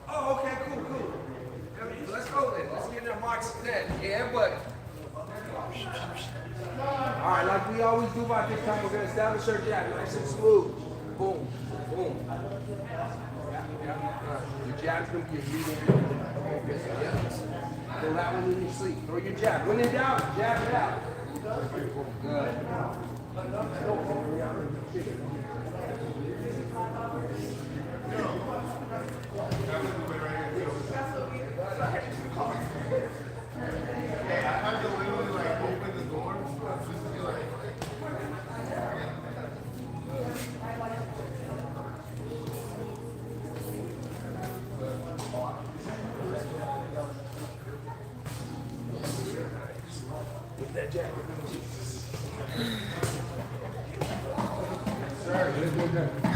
Oh, okay, cool, cool. Let's go then. Let's get in there, March 10. Yeah, but. All right, like we always do about this time, we're going to establish our jab nice and smooth. Boom, boom. Your jab's going to be a leading. Throw that one in your sleep. Throw your jab. When in doubt, jab it out. Good.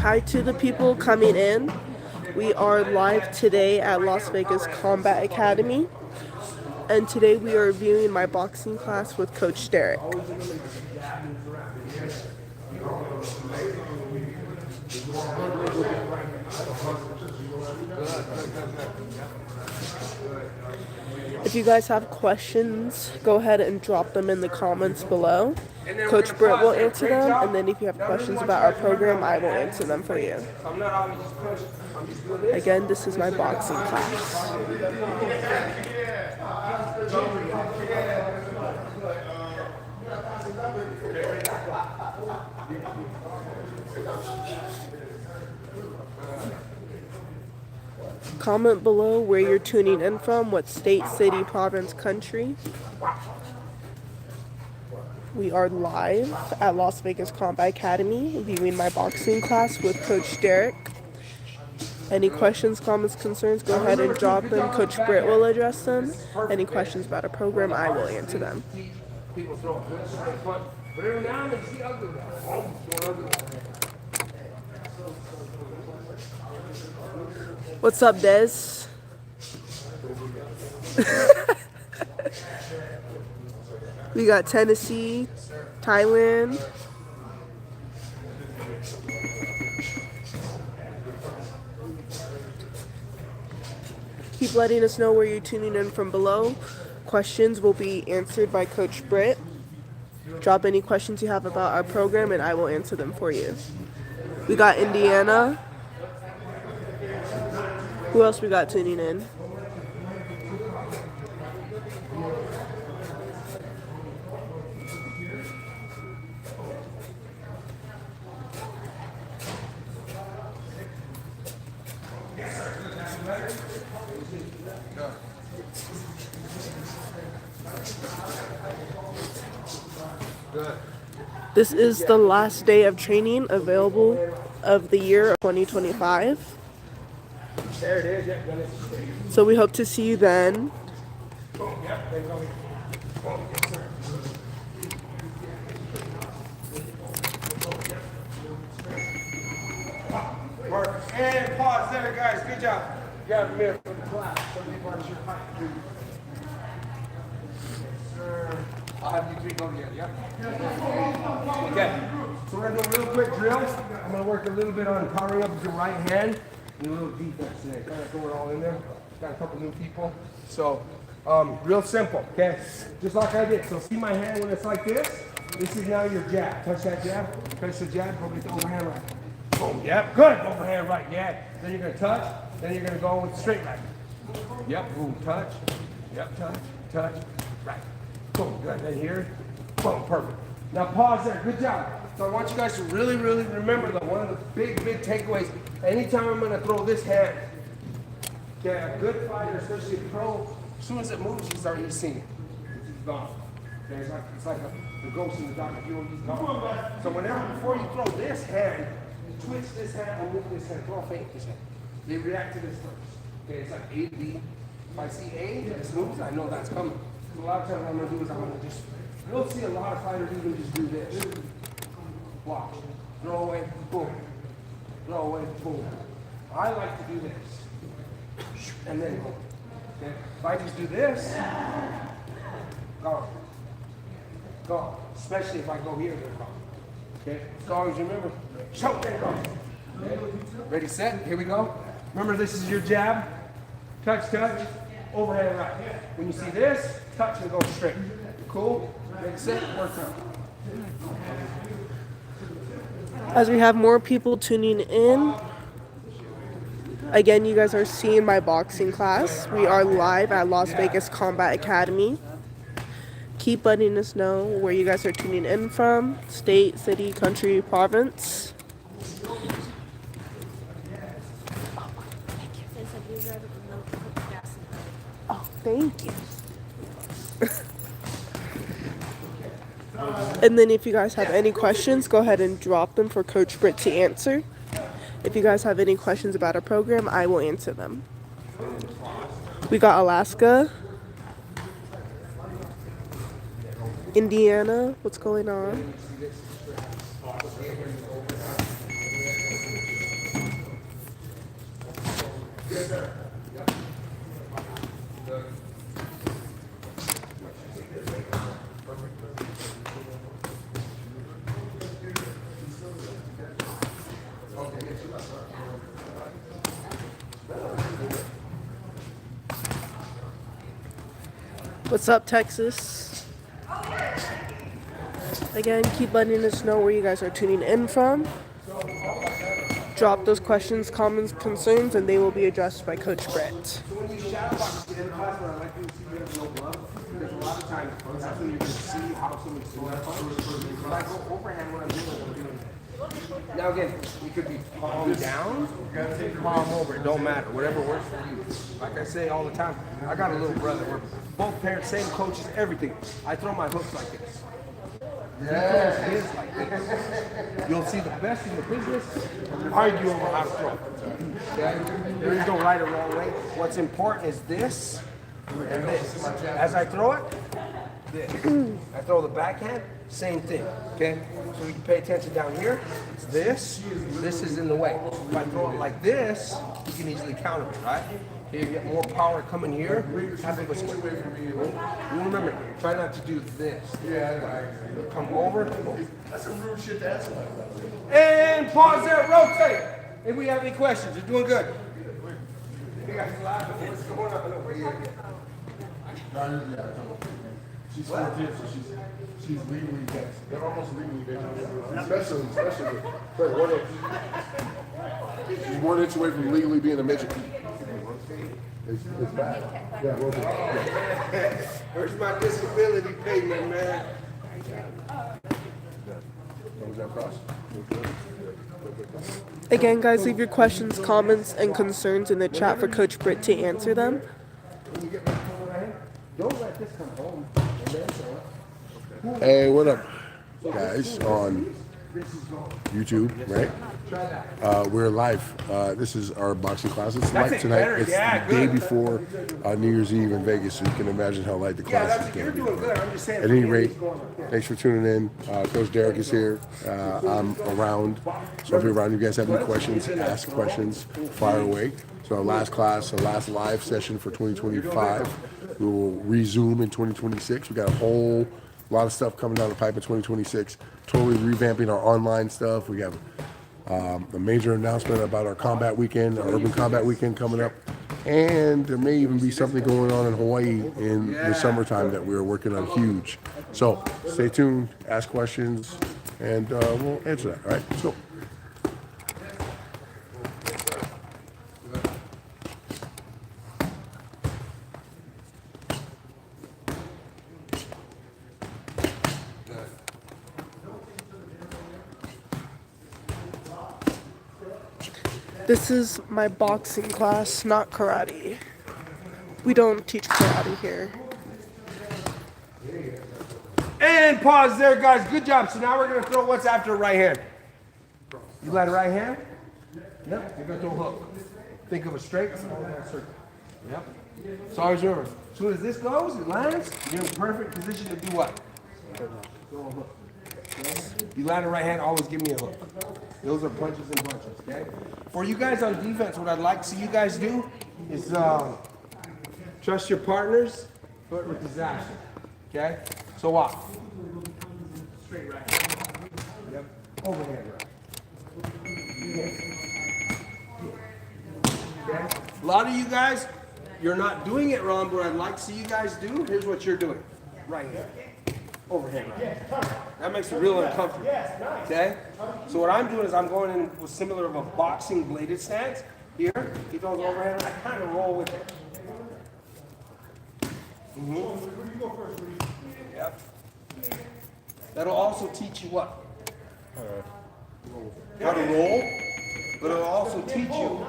Hi to the people coming in. We are live today at Las Vegas Combat Academy, and today we are reviewing my boxing class with Coach Derek. If you guys have questions, go ahead and drop them in the comments below. Coach Britt will answer them, and then if you have questions about our program, I will answer them for you. Again, this is my boxing class. Comment below where you're tuning in from, what state, city, province, country. We are live at Las Vegas Combat Academy, viewing my boxing class with Coach Derek. Any questions, comments, concerns, go ahead and drop them. Coach Britt will address them. Any questions about a program, I will answer them. What's up, Des? We got Tennessee, Thailand. Keep letting us know where you're tuning in from below. Questions will be answered by Coach Britt. Drop any questions you have about our program and I will answer them for you. We got Indiana. Who else we got tuning in? This is the last day of training available of the year of 2025. So we hope to see you then. And pause there, guys. Good job. You got a minute for the class. I'll have you three go together, yeah? Okay. So we're going to do a real quick drill. I'm going to work a little bit on powering up with your right hand and a little defense today. Kind of throw it all in there. Got a couple new people. So, real simple, okay? Just like I did. So see my hand when it's like this? This is now your jab. Touch that jab. Touch the jab. Go with the overhand right. Boom. Yep. Good. Overhand right. Yeah. Then you're going to touch. Then you're going to go with straight right. Yep. Boom. Touch. Yep. Touch. Touch. Right. Boom. Good. Then here. Boom. Perfect. Now pause there. Good job. So I want you guys to really, really remember that one of the big takeaways, anytime I'm going to throw this hand, okay, a good fighter, especially a pro, as soon as it moves, you start seeing it. It's gone. Okay, it's like the ghost in the dark. He's gone. So whenever, before you throw this hand, twitch this hand or move this hand, throw a feint this hand. They react to this first. Okay, it's like A, B. If I see A, this moves, I know that's coming. So a lot of times what I'm gonna do is I'm gonna just, you'll see a lot of fighters even just do this. Watch. Throw away, boom. Throw away, boom. I like to do this. And then go. Okay? If I just do this, go. Go. Especially if I go here, then go. Okay? So always remember, choke and go. Okay? Ready, set, here we go. Remember this is your jab. Touch, touch, overhand right. When you see this, touch and go straight. Cool? Ready, set, work out. As we have more people tuning in, again, you guys are seeing my boxing class. We are live at Las Vegas Combat Academy. Keep letting us know where you guys are tuning in from, state, city, country, province. Oh, thank you. And then if you guys have any questions, go ahead and drop them for Coach Britt to answer. If you guys have any questions about our program, I will answer them. We got Alaska, Indiana, what's going on? What's up, Texas? Again, keep letting us know where you guys are tuning in from. Drop those questions, comments, concerns, and they will be addressed by Coach Britt. So when you shadow box in class, what I like to see you have no glove, because a lot of times that's when you can see how somebody's doing it. When I go overhand, what I'm doing. Now again, you could be palm down, palm over. It don't matter. Whatever works for you. Like I say all the time, I got a little brother. We're both parents, same coaches, everything. I throw my hooks like this. Yeah. His like this. You'll see the best in the business argue over how to throw. Okay? There is no right or wrong way. What's important is this and this. As I throw it, this. I throw the backhand, same thing. Okay? So you can pay attention down here. It's this. This is in the way. If I throw it like this, you can easily counter it, right? Here you get more power coming here. Have a swing. You remember, try not to do this. Yeah. Come over. That's some rude shit to ask. And pause there, rotate. If we have any questions, you're doing good. You guys laughing. What's going on over here? She's 14, so she's legally dead. They're almost legally dead. Especially, like 1 inch. She's 1 inch away from legally being a midget. It's bad. Yeah, rotate. Where's my disability payment, man? What was that cross? Again, guys, leave your questions, comments, and concerns in the chat for Coach Britt to answer them. When you get my phone right here, don't let this come home. Hey, what up, guys, on YouTube, right? We're live. This is our boxing class. It's That's light it, tonight. better. It's Yeah, the day good. before New Year's Eve in Vegas, so you can imagine how light the Yeah, class is that's, you're going to doing be. good. I'm just saying. At any rate, thanks for tuning in. Coach Derek is here. I'm around. So if you're around, you guys have any questions, ask questions, fire away. So our last class, our last live session for 2025. We will resume in 2026. We got a whole lot of stuff coming down the pipe in 2026. Totally revamping our online stuff. We have a major announcement about our combat weekend, our urban combat weekend coming up. And there may even be something going on in Hawaii in the summertime that we're working on huge. So stay tuned, ask questions, and we'll answer that. All right, let's go. This is my boxing class, not karate. We don't teach karate here. And pause there, guys. Good job. So now we're going to throw what's after right hand. You got a right hand? Yep. You got the hook. Think of a straight circle. Yep. So always remember, as soon as this goes, it lands, you're in perfect position to do what? Throw a hook. Okay? You land a right hand, always give me a hook. Those are punches and punches, okay? For you guys on defense, what I'd like to see you guys do is trust your partners, but with disaster, okay? So what? Straight right hand. Yep. Overhand right. Okay? A lot of you guys, you're not doing it wrong, but what I'd like to see you guys do, here's what you're doing. Right hand. Overhand right. That makes it real uncomfortable. Okay? So what I'm doing is I'm going in with similar of a boxing bladed stance. Here, he throws overhand, I kind of roll with it. Yep. That'll also teach you what? How to roll, but it'll also teach you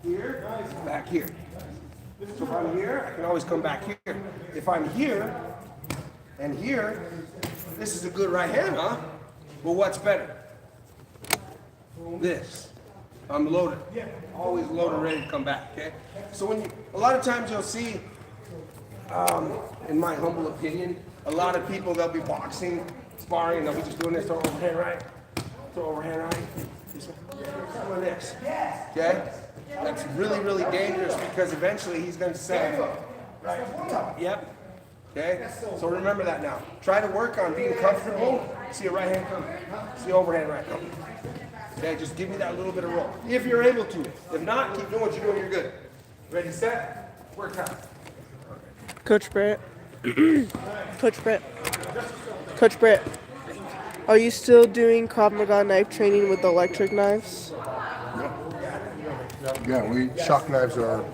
here, back here. So if I'm here, I can always come back here. If I'm here and here, this is a good right hand, huh? Well, what's better? This. I'm loaded. Always loaded, ready to come back, okay? So when you, a lot of times you'll see, in my humble opinion, a lot of people, they'll be boxing, sparring, and they'll be just doing this, throw overhand right, throw overhand right, some of this, okay? That's really, really dangerous because eventually he's going to say, right, yep, okay? So remember that now. Try to work on being comfortable. See a right hand come, see overhand right come. Okay, just give me that little bit of roll. If you're able to. If not, keep doing what you're doing, you're good. Ready, set, work out. Coach Britt. Coach Britt. Coach Britt. Are you still doing Krav Maga knife training with electric knives? Yeah, shock knives are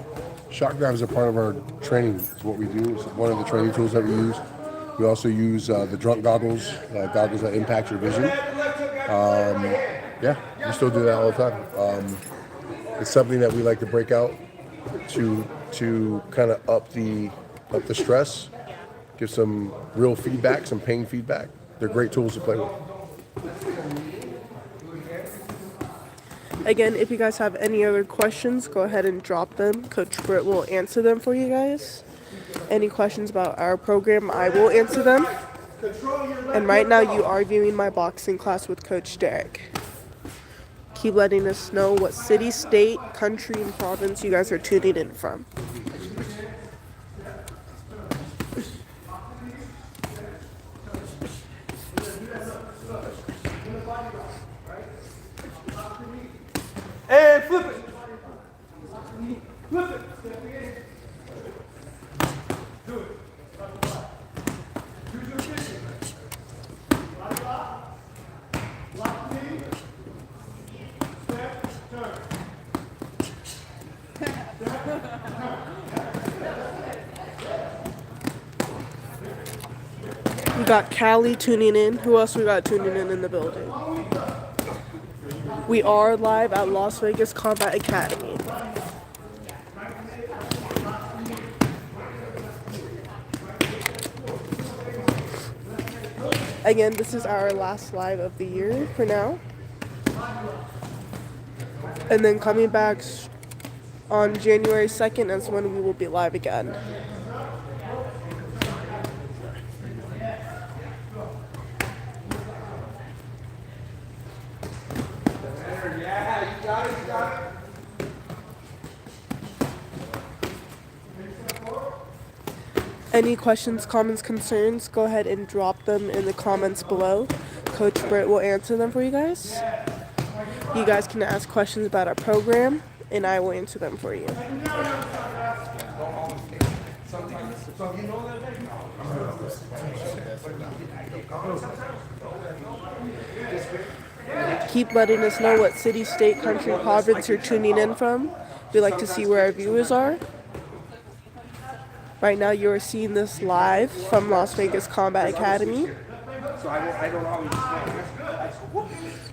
part of our training. It's what we do. It's one of the training tools that we use. We also use the drunk goggles, goggles that impact your vision. Yeah, we still do that all the time. It's something that we like to break out to kind of up the stress, give some real feedback, some pain feedback. They're great tools to play with. Again, if you guys have any other questions, go ahead and drop them. Coach Britt will answer them for you guys. Any questions about our program, I will answer them. And right now you are viewing my boxing class with Coach Derek. Keep letting us know what city, state, country, and province you guys are tuning in from. And flip it. Flip it. Do it. Use your vision. Lock knee. Step, turn. We got Callie tuning in. Who else we got tuning in the building? We are live at Las Vegas Combat Academy. Again, this is our last live of the year for now. And then coming back on January 2nd is when we will be live again. Any questions, comments, concerns, go ahead and drop them in the comments below. Coach Britt will answer them for you guys. You guys can ask questions about our program, and I will answer them for you. Keep letting us know what city, state, country, province you're tuning in from. We like to see where our viewers are. Right now you are seeing this live from Las Vegas Combat Academy.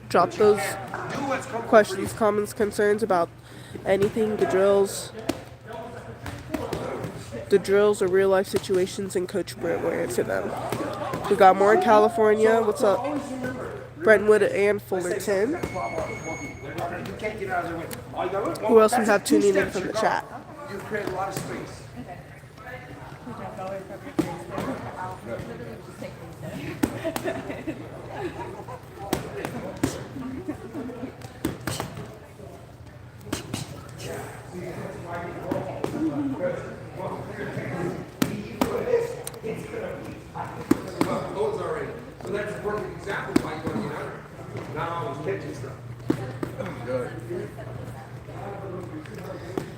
Drop those questions, comments, concerns about anything, the drills or real life situations, and Coach Britt will answer them. We got more in California. What's up? Brentwood and Fullerton. You can't get out of the way. All you gotta do- Who else we that's have two tuning in steps, from the you're chat? gone. You create a lot of space. Those already. So that's a perfect example of why you want to get under. Not always catching stuff. Good.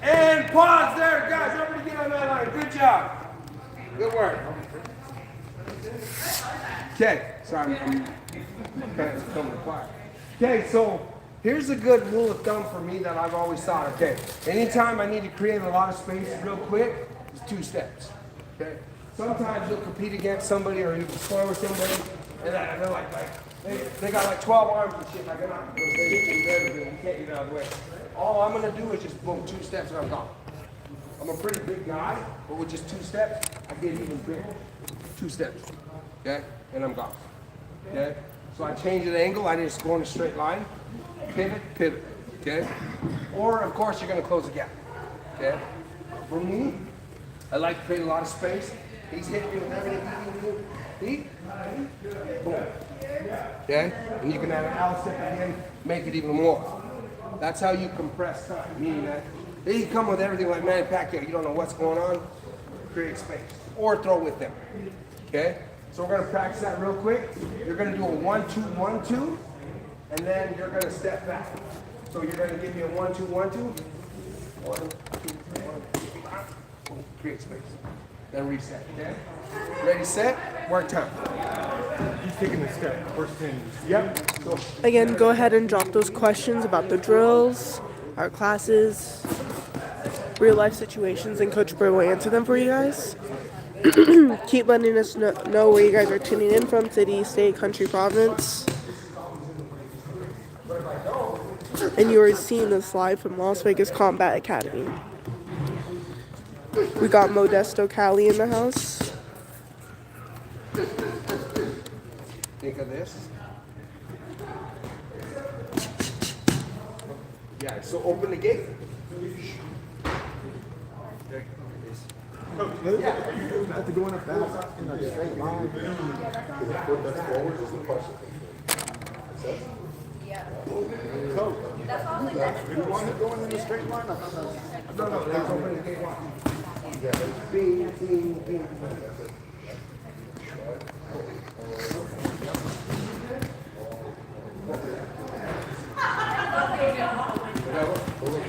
And pause there, guys. Everybody get on that line. Good job. Good work. Okay. Sorry, I'm kind of coming apart. Okay, so here's a good rule of thumb for me that I've always thought. Okay, anytime I need to create a lot of space real quick, it's 2 steps. Okay. Sometimes you'll compete against somebody or you can score with somebody, and they're like they got like 12 arms and shit. Like, they hit you everything. You can't get out of the way. All I'm gonna do is just boom, 2 steps and I'm gone. I'm a pretty big guy, but with just 2 steps, I get even bigger. 2 steps, okay, and I'm gone. Okay, so I change the angle. I just go in a straight line, pivot, pivot. Okay, or of course you're gonna close the gap. Okay, for me, I like to create a lot of space. He's hitting me with everything he can do. Boom. Okay, and you can add an L step again, make it even more. That's how you compress time, meaning that they can come with everything like Manny Pacquiao. You don't know what's going on, create space. Or throw with them. Okay? So we're gonna practice that real quick. You're gonna do a 1-2, 1-2, and then you're gonna step back. So you're gonna give me a 1-2, 1-2. 1, 2, 1, 2, create space. Then reset, okay? Ready, set, work time. He's taking the step. First 10. Yep. So Again, go ahead and drop those questions about the drills, our classes, real life situations, and Coach Britt will answer them for you guys. Keep letting us know where you guys are tuning in from, city, state, country, province. And you are seeing this live from Las Vegas Combat Academy. We got Modesto Cali in the house. think of this. Yeah, so open the gate. Have to go in a fast in a straight line. That's forward is the question. You want it going in a straight line? No, let's open the gate one. Bing, bing, bing.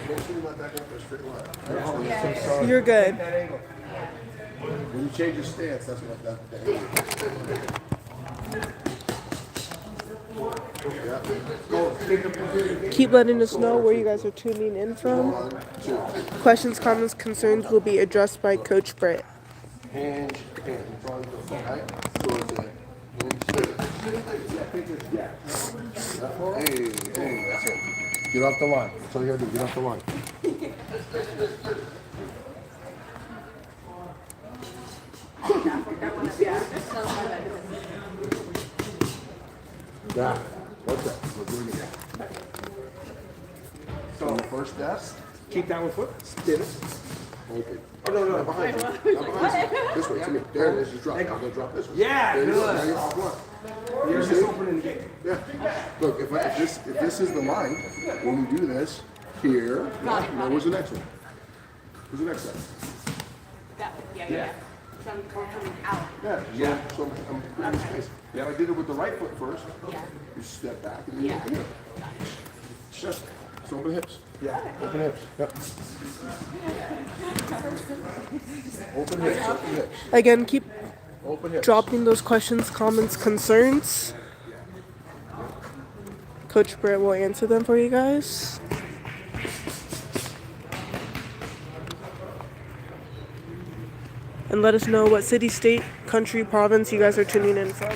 Make sure you let that go for a straight line. You're good. That angle. When you change your stance, that's what that. Go, stick the position. Keep letting us know where you guys are tuning in from. Questions, comments, concerns will be addressed by Coach Britt. Hinge, hinge. Right? So it's a hey, that's it. Get off the line. That's all you gotta do. Get off the line. Yeah. What's that? We're doing it. So the first step, Keep that one foot. Spin it. open. Oh, no. Not behind you. Not behind you. This way, to me. There it is. Just drop. I'm gonna drop this way. Yeah, There you go. good. Now you're off one. You're just opening the gate. Yeah. Look, if this is the line, when we do this here, now where's the next one? Where's the next step? That one, yeah. So I'm coming out. Yeah. So I'm creating space. If I did it with the right foot first, you step back and then you open here. Just open hips. Yeah. Open hips. Yep. Open hips. Open hips. Again, keep Open hips. dropping those questions, comments, concerns. Coach Britt will answer them for you guys. And let us know what city, state, country, province you guys are tuning in from.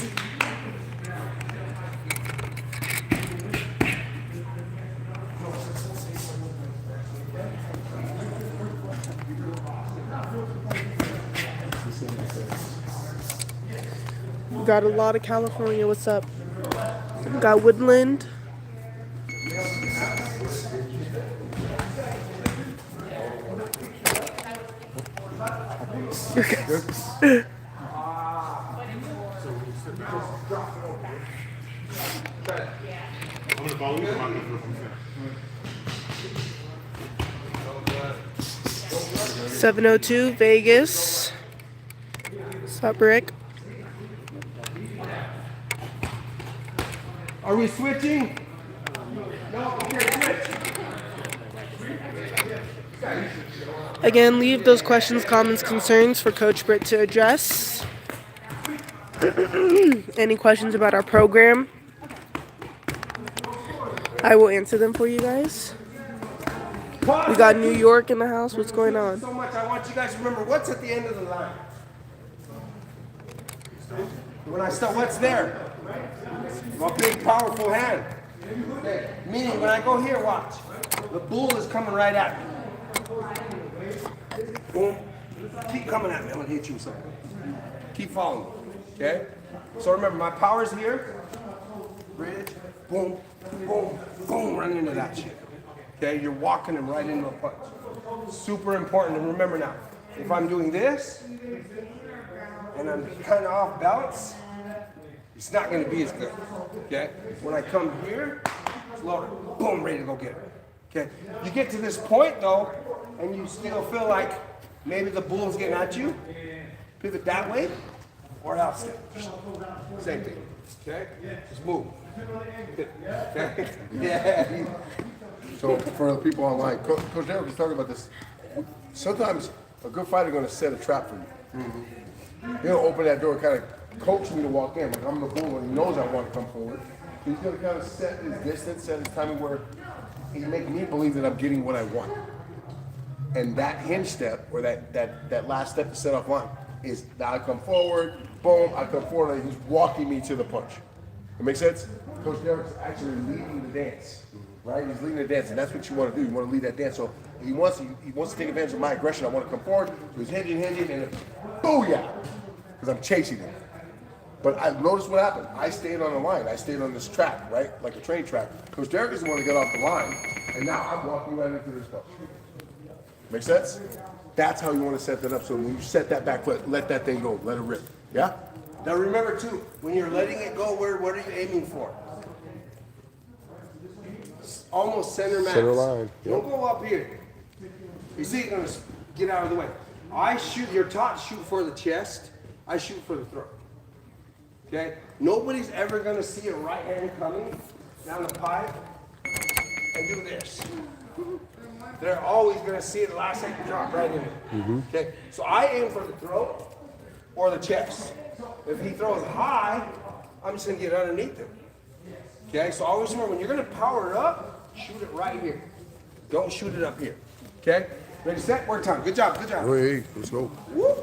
We got a lot of California. What's up? Got Woodland. I'm gonna follow you. I'm not gonna go. 702 Vegas. What's up, Rick? Are we switching? No, okay, switch. Again, leave those questions, comments, concerns for Coach Britt to address. Any questions about our program? I will answer them for you guys. We got New York in the house. What's going on? So much. I want you guys to remember what's at the end of the line. When I start, what's there? A big, powerful hand. Okay. Meaning, when I go here, watch. The bull is coming right at me. Boom. Keep coming at me. I'm gonna hit you something. Keep following me. Okay? So remember, my power's here. Bridge. Boom. Boom. Boom. Run into that shit. Okay? You're walking him right into a punch. Super important to remember now. If I'm doing this, and I'm kind of off balance, it's not going to be as good. Okay? When I come here, it's loaded. Boom, ready to go get it. Okay? You get to this point though, and you still feel like maybe the bull's getting at you. Pivot that way, or out step. Same thing. Okay? Just move. Okay? Yeah. So for the people online, Coach Derek was talking about this. Sometimes a good fighter is going to set a trap for you. He'll open that door, kind of coach me to walk in. Like I'm the bull, and he knows I want to come forward. He's going to kind of set his distance, set his timing where he make me believe that I'm getting what I want. And that hinge step, or that last step to set off line, is that I come forward, boom, I come forward, and he's walking me to the punch. That makes sense? Coach Derek's actually leading the dance, right? He's leading the dance, and that's what you want to do. You want to lead that dance. So he wants to take advantage of my aggression. I want to come forward. So he's hinging, and then booyah, because I'm chasing him. But I noticed what happened. I stayed on the line. I stayed on this track, right? Like a train track. Coach Derek is the one to get off the line, and now I'm walking right into this punch. Make sense? That's how you want to set that up. So when you set that back foot, let that thing go. Let it rip. Yeah? Now remember too, when you're letting it go, what are you aiming for? Almost center mass. Center line, yep. Don't go up here. You see, you're gonna get out of the way. I shoot. You're taught shoot for the chest. I shoot for the throat. Okay. Nobody's ever gonna see a right hand coming down the pipe and do this. They're always gonna see it the last second drop right in it. Okay. So I aim for the throat or the chest. If he throws high, I'm just gonna get underneath him. Okay, so always remember, when you're gonna power it up, shoot it right here. Don't shoot it up here. Okay? Ready, set, work time. Good job, good job. Hey, let's go. Woo.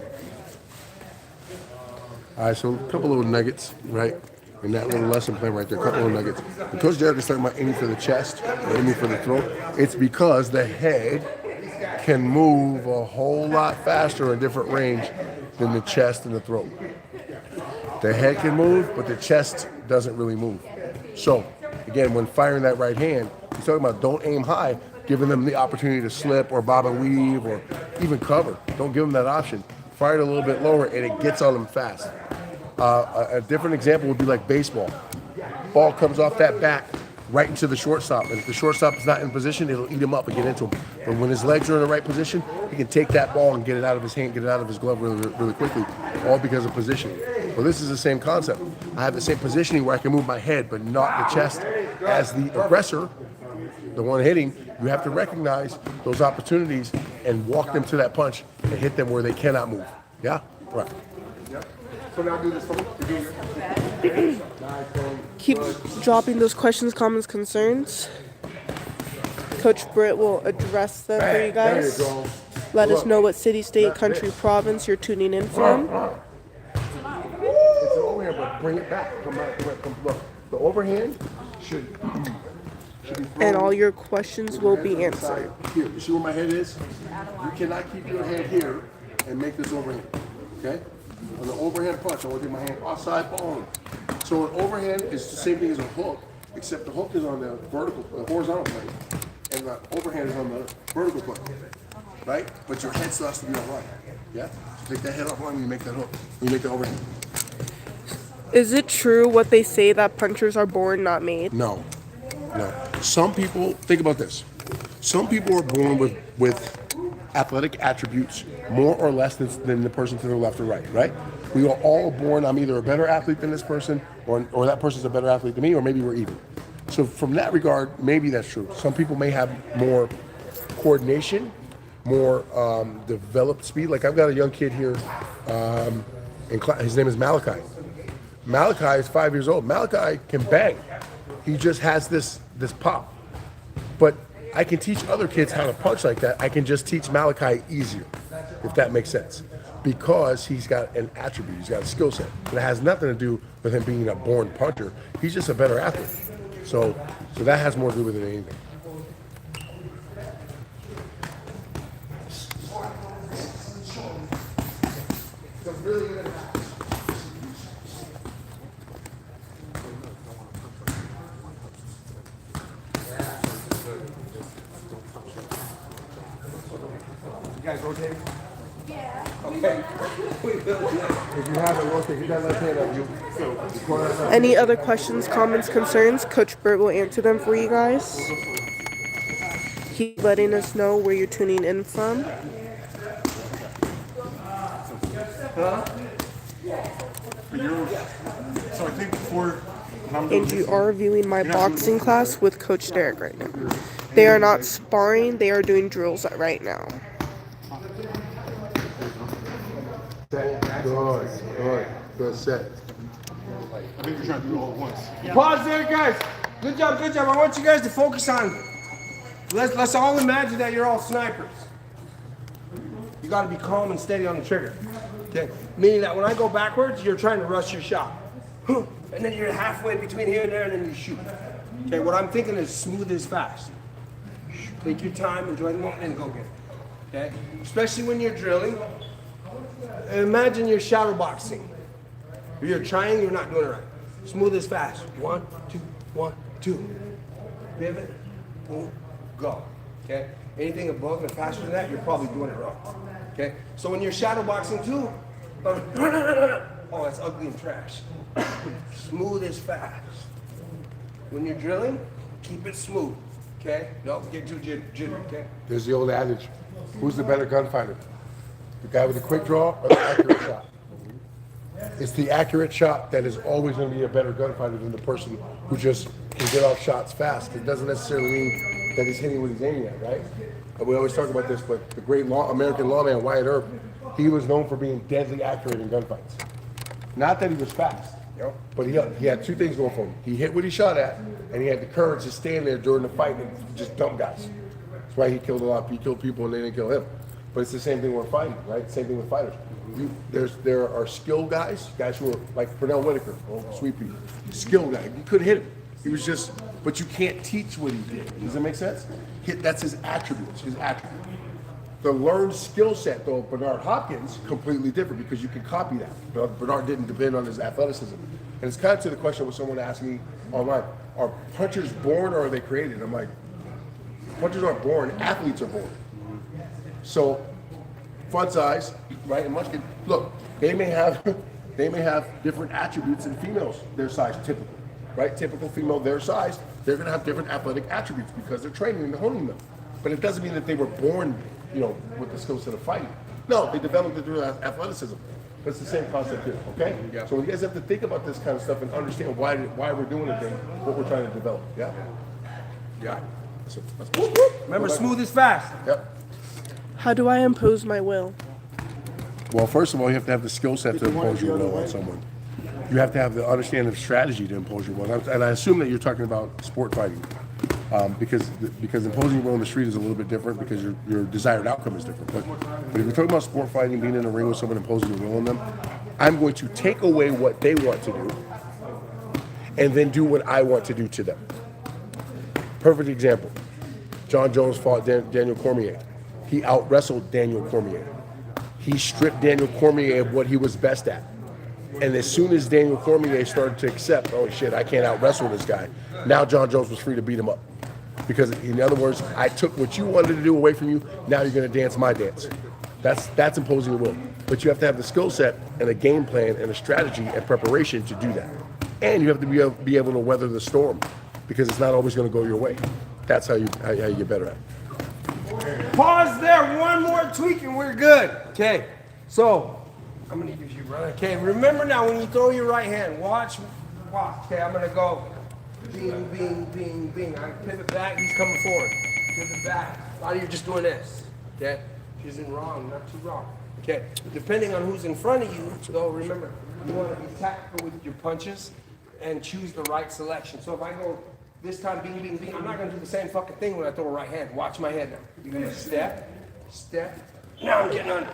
All right, so a couple little nuggets, right? In that little lesson plan right there, a couple of nuggets. When Coach Derek is talking about aiming for the chest, or aiming for the throat, it's because the head can move a whole lot faster in different range than the chest and the throat. The head can move, but the chest doesn't really move. So, again, when firing that right hand, he's talking about don't aim high, giving them the opportunity to slip or bob and weave or even cover. Don't give them that option. Fire it a little bit lower, and it gets on them fast. A different example would be like baseball. Ball comes off that bat right into the shortstop, and if the shortstop is not in position, it'll eat him up and get into him. But when his legs are in the right position, he can take that ball and get it out of his hand, get it out of his glove really, really quickly, all because of positioning. Well, this is the same concept. I have the same positioning where I can move my head, but not the chest. As the aggressor, the one hitting, you have to recognize those opportunities and walk them to that punch and hit them where they cannot move. Yeah? Right. So now do this for me. Keep dropping those questions, comments, concerns. Coach Britt will address them for you There you guys. go. Let us know what city, state, country, province you're tuning in from. It's an overhand, but bring it back. Come back. Come look. The overhand should be And all your questions will be answered. here. You see where my head is? You cannot keep your head here and make this overhand. Okay? On the overhand punch, I want to get my hand outside bone. So an overhand is the same thing as a hook, except the hook is on the horizontal plane, and the overhand is on the vertical plane, right? But your head still has to be upright. Yeah. So take that head off line when you make that hook. When you make the overhand. Is it true what they say that punchers are born, not made? No, no. Some people, think about this. Some people are born with athletic attributes more or less than the person to their left or right? We are all born, I'm either a better athlete than this person, or that person's a better athlete than me, or maybe we're even. So from that regard, maybe that's true. Some people may have more coordination, more developed speed. Like I've got a young kid here in class, his name is Malachi. Malachi is 5 years old. Malachi can bang. He just has this pop. But I can teach other kids how to punch like that. I can just teach Malachi easier, if that makes sense. Because he's got an attribute, he's got a skill set. And it has nothing to do with him being a born puncher. He's just a better athlete. So that has more to do with it than anything. You guys rotating? Yeah. Okay. If you haven't rotated, get that left hand up. Any other questions, comments, concerns? Coach Bert will answer them for you guys. Keep letting us know where you're tuning in from. So I think before when I'm doing And you this, are viewing my boxing class with Coach Derek right now. They are not sparring, they are doing drills right now. Good set. I think you're trying to do it all at once. Pause there, guys. Good job, good job. I want you guys to focus on. Let's all imagine that you're all snipers. You got to be calm and steady on the trigger. Okay. Meaning that when I go backwards, you're trying to rush your shot, and then you're halfway between here and there, and then you shoot. Okay. What I'm thinking is smooth as fast. Take your time, enjoy the moment, and go get it. Okay. Especially when you're drilling. Imagine you're shadow boxing. If you're trying, you're not doing it right. Smooth as fast. 1, 2, 1, 2. Pivot, boom, go. Okay? Anything above and faster than that, you're probably doing it wrong. Okay? So when you're shadow boxing too, oh, that's ugly and trash. Smooth as fast. When you're drilling, keep it smooth. Okay? Don't get too jittery. Okay? There's the old adage, who's the better gunfighter? The guy with the quick draw or the accurate shot? It's the accurate shot that is always going to be a better gunfighter than the person who just can get off shots fast. It doesn't necessarily mean that he's hitting what he's aiming at, right? And we always talk about this, but the great American lawman Wyatt Earp, he was known for being deadly accurate in gunfights. Not that he was fast, but he had two things going for him. He hit what he shot at, and he had the courage to stand there during the fight and just dump guys. That's why he killed a lot. He killed people and they didn't kill him. But it's the same thing with fighting, right? Same thing with fighters. There are skill guys who are like Pernell Whitaker, Sweet Pea, skill guy. You couldn't hit him. He was just, but you can't teach what he did. Does that make sense? That's his attributes, his attribute. The learned skill set, though, Bernard Hopkins, completely different because you can copy that. Bernard didn't depend on his athleticism. And it's kind of to the question what someone asked me online, are punchers born or are they created? I'm like, punchers aren't born, athletes are born. So, front size, right, and Munchkin, look, they may have different attributes in females their size, typically, right? Typical female their size, they're going to have different athletic attributes because they're training and honing them. But it doesn't mean that they were born, with the skill set of fighting. No, they developed it through athleticism. But it's the same concept here, okay? Yeah. So you guys have to think about this kind of stuff and understand why we're doing the thing, what we're trying to develop, yeah? Yeah. So, Remember, smooth is fast. Yep. How do I impose my will? Well, first of all, you have to have the skill set to impose your will on someone. You have to have the understanding of strategy to impose your will. And I assume that you're talking about sport fighting, because imposing your will on the street is a little bit different because your desired outcome is different. But if you're talking about sport fighting, being in a ring with someone, imposing your will on them, I'm going to take away what they want to do and then do what I want to do to them. Perfect example. John Jones fought Daniel Cormier. He out-wrestled Daniel Cormier. he stripped Daniel Cormier of what he was best at. And as soon as Daniel Cormier started to accept, oh shit, I can't out wrestle this guy, now John Jones was free to beat him up. Because in other words, I took what you wanted to do away from you, now you're gonna dance my dance. That's imposing the will. But you have to have the skill set and a game plan and a strategy and preparation to do that. And you have to be able to weather the storm because it's not always gonna go your way. That's how you get better at it. Pause there. One more tweak and we're good. Okay. So I'm gonna give you right. Okay. Remember now when you throw your right hand, watch. Okay. I'm gonna go. Bing, bing, bing, bing. I pivot back. He's coming forward. Pivot back. A lot of you are just doing this. Okay. She's in wrong. Not too wrong. Okay. Depending on who's in front of you, though, remember you want to be tactical with your punches and choose the right selection. So if I go this time, bing, bing, bing, I'm not going to do the same fucking thing when I throw a right hand. Watch my head now. You're going to step, step. Now I'm getting under.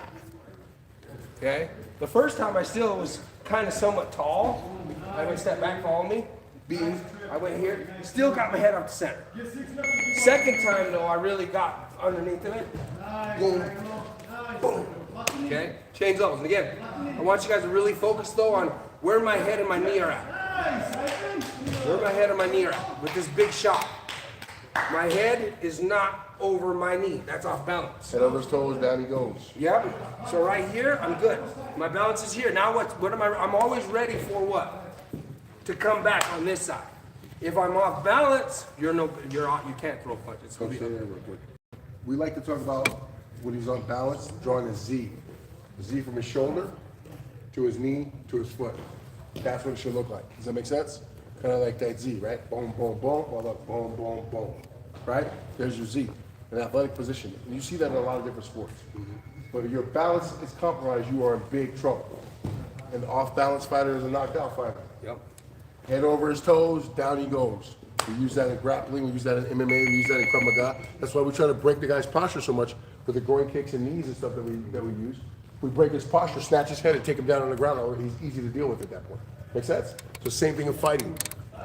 Okay? The first time I still was kind of somewhat tall. I went step back, follow me. Bing. I went here. Still got my head up the center. Second time, though, I really got underneath of it. Boom. Boom. Okay? Change levels. And again, I want you guys to really focus, though, on where my head and my knee are at. Where my head and my knee are at with this big shot. My head is not over my knee. That's off balance. Head over his toes, down he goes. Yep. So right here, I'm good. My balance is here. Now what am I? I'm always ready for what? To come back on this side. If I'm off balance, you're off. You can't throw punches. Come stay there real quick. We like to talk about when he's on balance, drawing a Z. A Z from his shoulder to his knee to his foot. That's what it should look like. Does that make sense? Kind of like that Z, right? Boom, boom, boom, well, look, boom, boom, boom. Right? There's your Z. An athletic position. And you see that in a lot of different sports. But if your balance is compromised, you are in big trouble. An off-balance fighter is a knocked out fighter. Yep. Head over his toes, down he goes. We use that in grappling, we use that in MMA, we use that in Krav Maga. That's why we try to break the guy's posture so much with the groin kicks and knees and stuff that we use. We break his posture, snatch his head, and take him down on the ground, or he's easy to deal with at that point. Make sense? So same thing in fighting.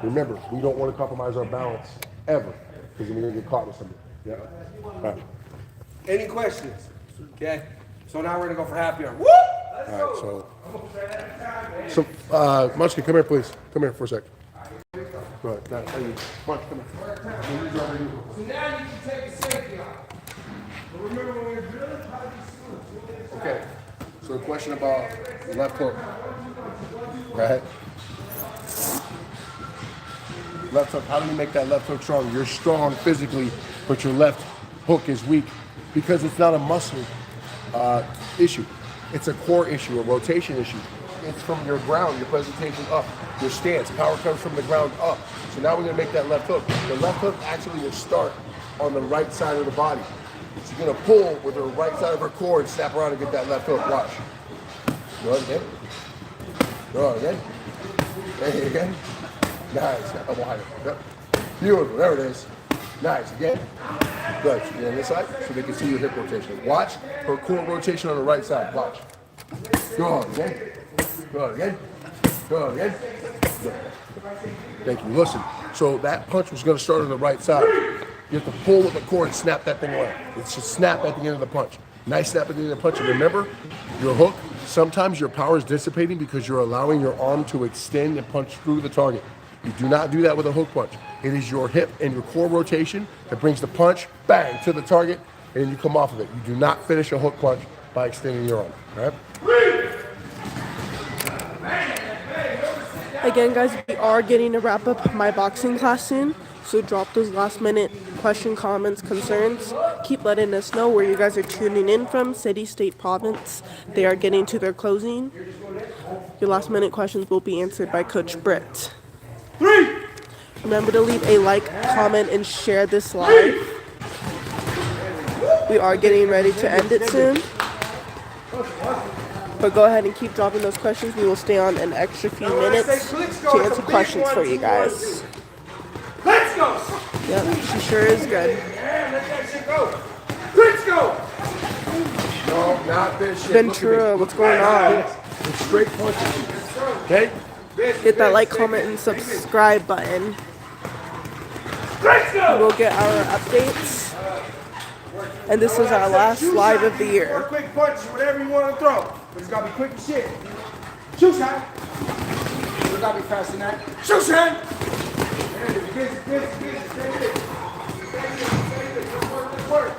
Remember, we don't want to compromise our balance ever, because then we're gonna get caught with something. Yeah. All right. Any questions? Okay. So now we're gonna go for happy hour. Woo! All right. So Munchkin, come here, please. Come here for a sec. Go ahead. Now, Munch, come here. So now you can take a safety off. But remember when we're drilling, try to be smooth. Okay, so a question about left hook, right? Left hook, how do you make that left hook strong? You're strong physically, but your left hook is weak because it's not a muscle issue. It's a core issue, a rotation issue. It's from your ground, your presentation up, your stance. Power comes from the ground up. So now we're gonna make that left hook. The left hook actually will start on the right side of the body. She's gonna pull with her right side of her core and snap around and get that left hook. Watch. Go again. Go again. Hey, again. Nice. Double higher. Yep. Beautiful. There it is. Nice. Again. Good. So on this side so they can see your hip rotation. Watch her core rotation on the right side. Watch. Go again. Go again. Go again. Good. Thank you. Listen. So that punch was gonna start on the right side. You have to pull with the core and snap that thing away. It should snap at the end of the punch. Nice snap at the end of the punch. And remember, your hook, sometimes your power is dissipating because you're allowing your arm to extend and punch through the target. You do not do that with a hook punch. It is your hip and your core rotation that brings the punch, bang, to the target, and then you come off of it. You do not finish a hook punch by extending your arm, all right? Again, guys, we are getting to wrap up my boxing class soon. So drop those last minute question, comments, concerns. Keep letting us know where you guys are tuning in from, city, state, province. They are getting to their closing. Your last minute questions will be answered by Coach Britt. Remember to leave a like, comment, and share this live. We are getting ready to end it soon. But go ahead and keep dropping those questions. We will stay on an extra few minutes to answer questions for you guys. Let's go! Yep, she sure is good. Yeah, let that shit go. Let's go! No, not this shit. Ventura, what's going on? It's straight punches. Okay? Hit that like, comment, and subscribe button. Let's go! We'll get our updates and this is our last live of the Or year. quick punches, whatever you want to throw. But it's got to be quick as shit. Shoot shot. It's got to be fast than that. Shoot shot. Work.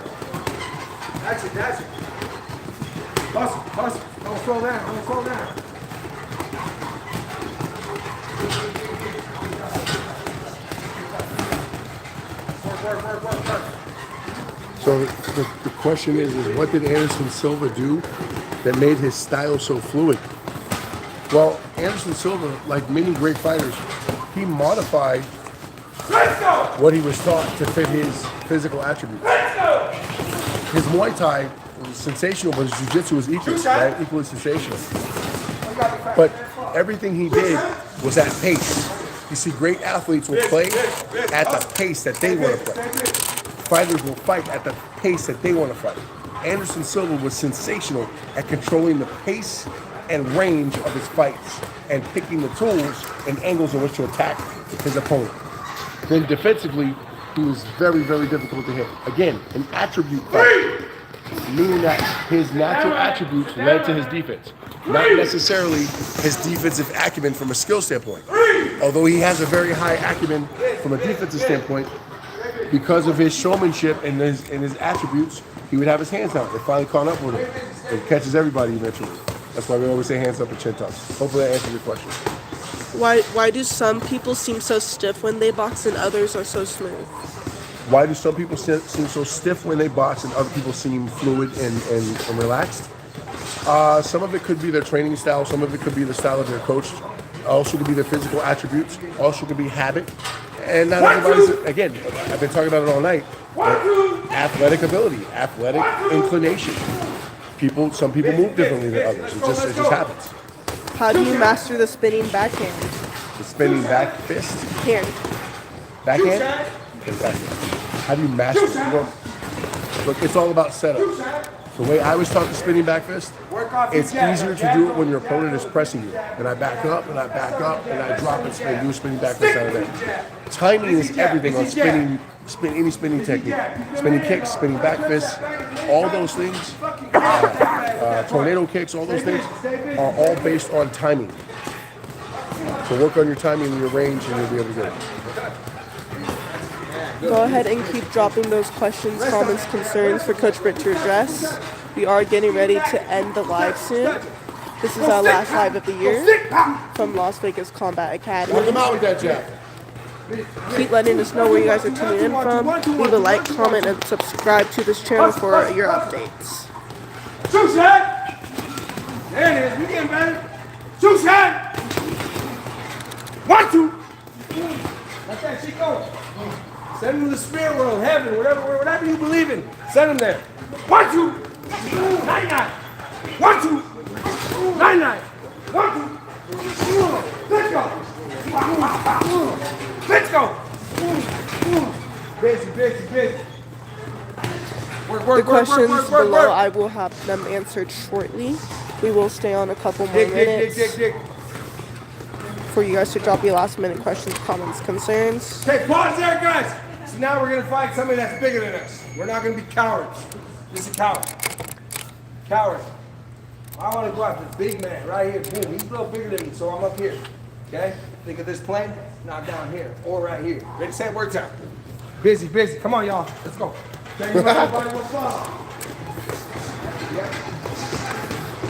That's it, that's it. Hustle, hustle. Don't slow down, don't slow down. Work. So the question is what did Anderson Silva do that made his style so fluid? Well, Anderson Silva, like many great fighters, he modified Let's go! what he was taught to fit his physical attributes. Let's go! His Muay Thai was sensational, but his Jiu-Jitsu was equal, right? Equally sensational. But everything he did was at pace. You see, great athletes will play at the pace that they want to play. Fighters will fight at the pace that they want to fight. Anderson Silva was sensational at controlling the pace and range of his fights and picking the tools and angles in which to attack his opponent. Then defensively, he was very, very difficult to hit. Again, an attribute fight, meaning that his natural attributes led to his defense, not necessarily his defensive acumen from a skill standpoint. Although he has a very high acumen from a defensive standpoint, because of his showmanship and his attributes, he would have his hands down. It finally caught up with him. It catches everybody eventually. That's why we always say hands up and chin tucks. Hopefully that answers your question. Why do some people seem so stiff when they box and others are so smooth? Why do some people seem so stiff when they box and other people seem fluid and relaxed? Some of it could be their training style. Some of it could be the style of their coach. Also could be their physical attributes. Also could be habit. And not everybody's, again, I've been talking about it all night. Athletic ability, athletic inclination. Some people move differently than others. It just happens. How do you master the spinning backhand? The spinning back fist, Hand. backhand, and backhand. How do you master it? Well, look, it's all about setup. The way I was taught the spinning back fist, it's easier to do it when your opponent is pressing you. And I back up, and I back up, and I drop and spin, do a spinning back fist out of there. Timing is everything on any spinning technique. Spinning kicks, spinning back fists, all those things, tornado kicks, all those things are all based on timing. So work on your timing and your range, and you'll be able to get it. Go ahead and keep dropping those questions, comments, concerns for Coach Britt to address. We are getting ready to end the live soon. This is our last live of the year from Las Vegas Combat Academy. Knock him out with that jab. Keep letting us know where you guys are tuning in from. Leave a like, comment, and subscribe to this channel for your updates. Shoot shot! There it is. We getting better. Shoot shot! 1, 2. Let that shit go. Send him to the spirit world, heaven, whatever you believe in. Send him there. 1, 2. 9-9. 1, 2. 9-9. 1, 2. Let's go. Let's go. Busy. The questions below, I will have them answered shortly. We will stay on a couple more minutes Dig. for you guys to drop your last minute questions, comments, concerns. Okay, pause there, guys. So now we're gonna fight somebody that's bigger than us. We're not gonna be cowards. This is a coward. Cowards. I want to go after the big man right here. Boom. He's a little bigger than me, so I'm up here. Okay? Think of this plane, not down here or right here. Ready, set, work time. Busy. Come on, y'all. Let's go. Thank you, everybody. What's up? Yeah.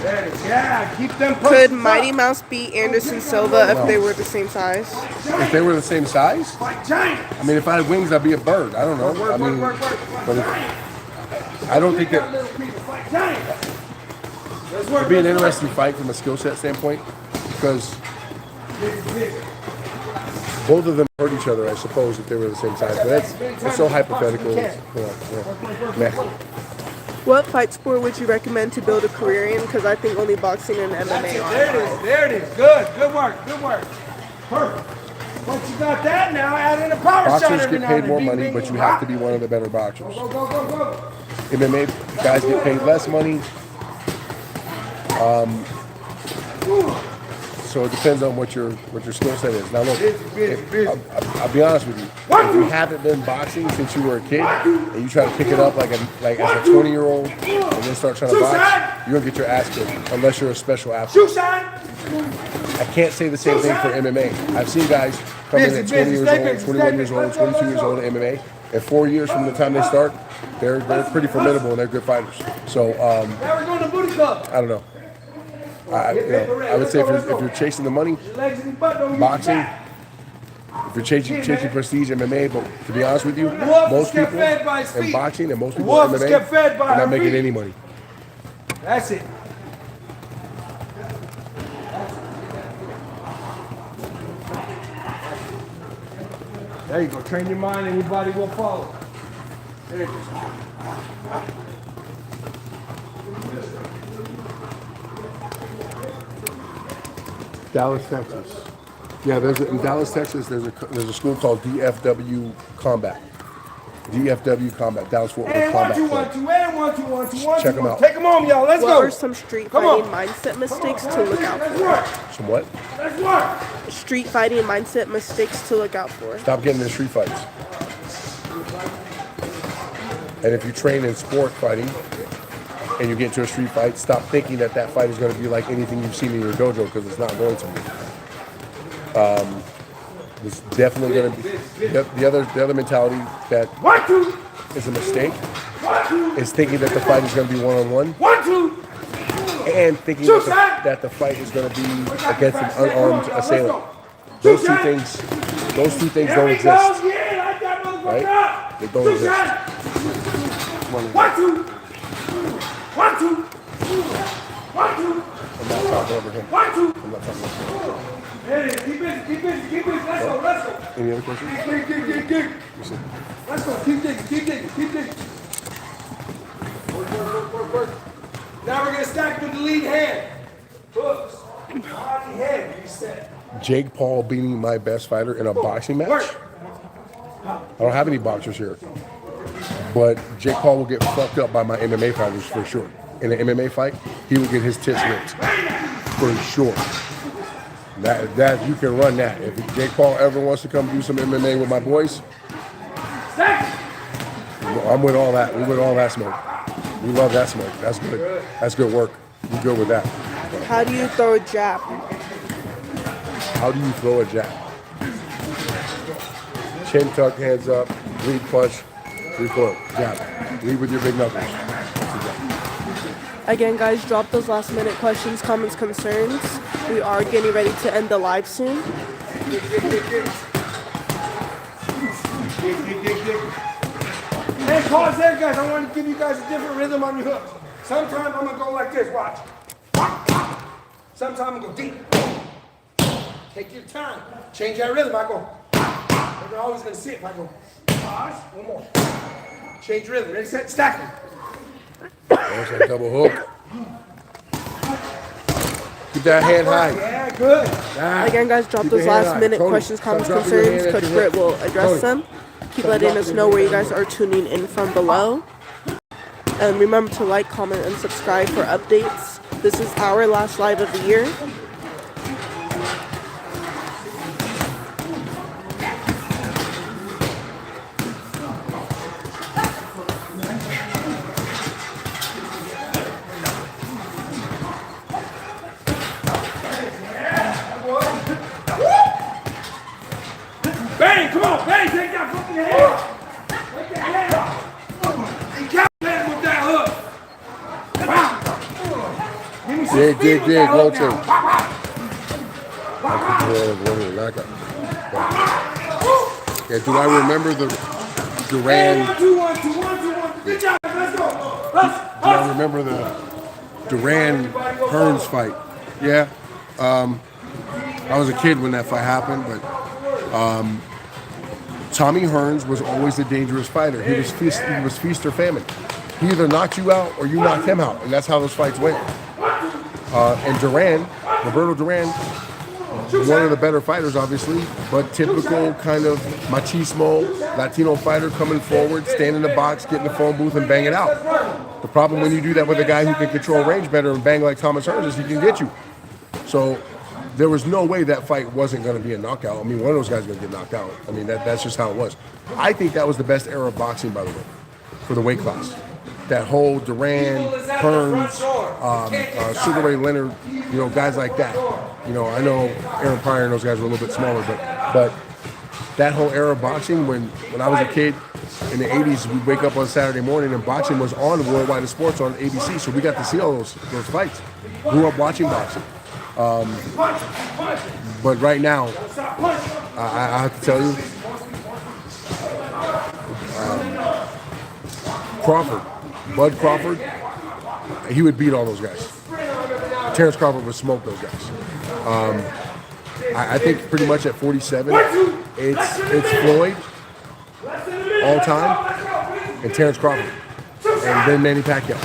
There it is. Yeah, keep them Could punches Mighty up. Mouse beat Anderson Silva if they were the same size? If they were the same size, Fight giants. I mean, if I had wings, I'd be a bird. I don't know. I mean, Work. but I don't think that Little people fight giants. Let's work. it'd be an interesting fight from a skill set standpoint because both of them hurt each other, I suppose, if they were the same size. But it's so hypothetical. It's, meh. What fight sport would you recommend to build a career in? Because I think only boxing and MMA are. There it is. Good work. Perfect. Once you got that, now add in a power shot. Boxers every get now paid and more then. money, Bing, but bing, you have to bing. be one of the better boxers. Go. MMA guys get paid less money. so it depends on what your skill set is. Now look, Busy. I'll be honest with you. If you haven't been boxing since you were a kid and you try to pick it up like as a 20-year-old and then start trying to box, you're gonna get your ass kicked unless you're a special athlete. Shoot shine. I can't say the same thing for MMA. I've seen guys come in at 20 years old, 21 years old, 22 years old in MMA, and 4 years from the time they start, they're pretty formidable and they're good fighters. So Now we're going to booty club. I don't know. I would say if you're chasing the money, Legs in the butt, don't use boxing. your back. If you're chasing prestige MMA, but to be honest with you, Wolf most is people fed by his in feet. boxing and most people Wolf in is MMA, kept fed by are her not making feet. any money. That's it. There you go. Train your mind, anybody will follow. There you go. Dallas, Texas. Yeah, in Dallas, Texas, there's a school called DFW Combat. DFW Combat, Dallas Fort Worth And Combat 1, 2, Club. 1, 2, and 1, 2, 1, 2, 1, Check 2. 'em out. Take them home, y'all. Let's What go. are some street Come on. fighting mindset mistakes to look out Let's for? work. Some what? Let's work. Street fighting mindset mistakes to look out for. Stop getting in street fights. And if you train in sport fighting and you get into a street fight, stop thinking that fight is going to be like anything you've seen in your dojo, because it's not going to be. It's definitely going to be. The other mentality that 1, 2, is a mistake 1, 2, is thinking that the fight is going to be one-on-one 1, 2. and thinking that the fight is going to be against an unarmed assailant. Those two things There don't we exist. go. Yeah, like that motherfucker. Right? They don't Shoot exist. shot. 1, 2. 1, 2. 1, 2. I'm not talking over him. 1, 2. I'm not talking over him. There it is. Keep busy. Keep busy. Keep busy. Let's go. Let's go. Any other questions? Kick. Let's go. Keep digging. Keep digging. Keep digging. Work. Now we're going to stack with the lead hand. Hooks. Body, head. Reset. Jake Paul beating my best fighter in a boxing match? Work. I don't have any boxers here. But Jake Paul will get fucked up by my MMA fighters for sure. In an MMA fight, he will get his tits ripped. For sure. That you can run that. If Jake Paul ever wants to come do some MMA with my boys, Stack. I'm with all that. We with all that smoke. We love that smoke. That's good. That's good work. We good with that. How do you throw a jab? How do you throw a jab? Chin tuck, hands up, lead punch, recoil, jab. Lead with your big knuckles. Again, guys, drop those last minute questions, comments, concerns. We are getting ready to end the live soon. Hey, pause there, guys. I want to give you guys a different rhythm on your hooks. Sometimes I'm going to go like this. Watch. Sometimes I'm going to go deep. Take your time. Change that rhythm. I go. But you're always going to see it. If I go. Pause. One more. Change rhythm. Ready, set, stacking. There's that double hook. Keep that hand high. Yeah, good. Again, guys, drop Keep those your hand last high. minute Tony, questions, stop comments, dropping your hand concerns. at Coach your hip. Britt will address Tony. them. Keep letting us know where you guys are tuning in from below. And remember to like, comment, and subscribe for updates. This is our last live of the year. Bang, come on, bang, take that fucking hand. Take that hand off. And count that with that hook. Wow. Give me some Dig, speed with dig, that hook rotate. now. Wow, Yeah, do I remember the Hey, Duran? 1, 2, 1, 2, 1, 2, 1. Good job, let's go. Let's. Do I remember the Duran Hearns fight? Yeah. I was a kid when that fight happened, but Tommy Hearns was always a dangerous fighter. He was feast or famine. He either knocked you out or you knocked him out, and that's how those fights went. And Duran, Roberto Duran, one of the better fighters, obviously, but typical kind of machismo Latino fighter coming forward, stand in the box, get in the phone booth, and bang it out. The problem when you do that with a guy who can control range better and bang like Thomas Hearns is he can get you. So there was no way that fight wasn't going to be a knockout. I mean, one of those guys was going to get knocked out. I mean, that's just how it was. I think that was the best era of boxing, by the way, for the weight class. That whole Duran, Hearns, Sugar Ray Leonard, you know, guys like that. You know, I know Aaron Pryor and those guys were a little bit smaller, but that whole era of boxing, when I was a kid in the 80s, we'd wake up on Saturday morning and boxing was on Worldwide Sports on ABC, so we got to see all those fights. Grew up watching boxing. But right now, I have to tell you, Bud Crawford, he would beat all those guys. Terrence Crawford would smoke those guys. I think pretty much at 47, it's Floyd all time and Terrence Crawford, and then Manny Pacquiao.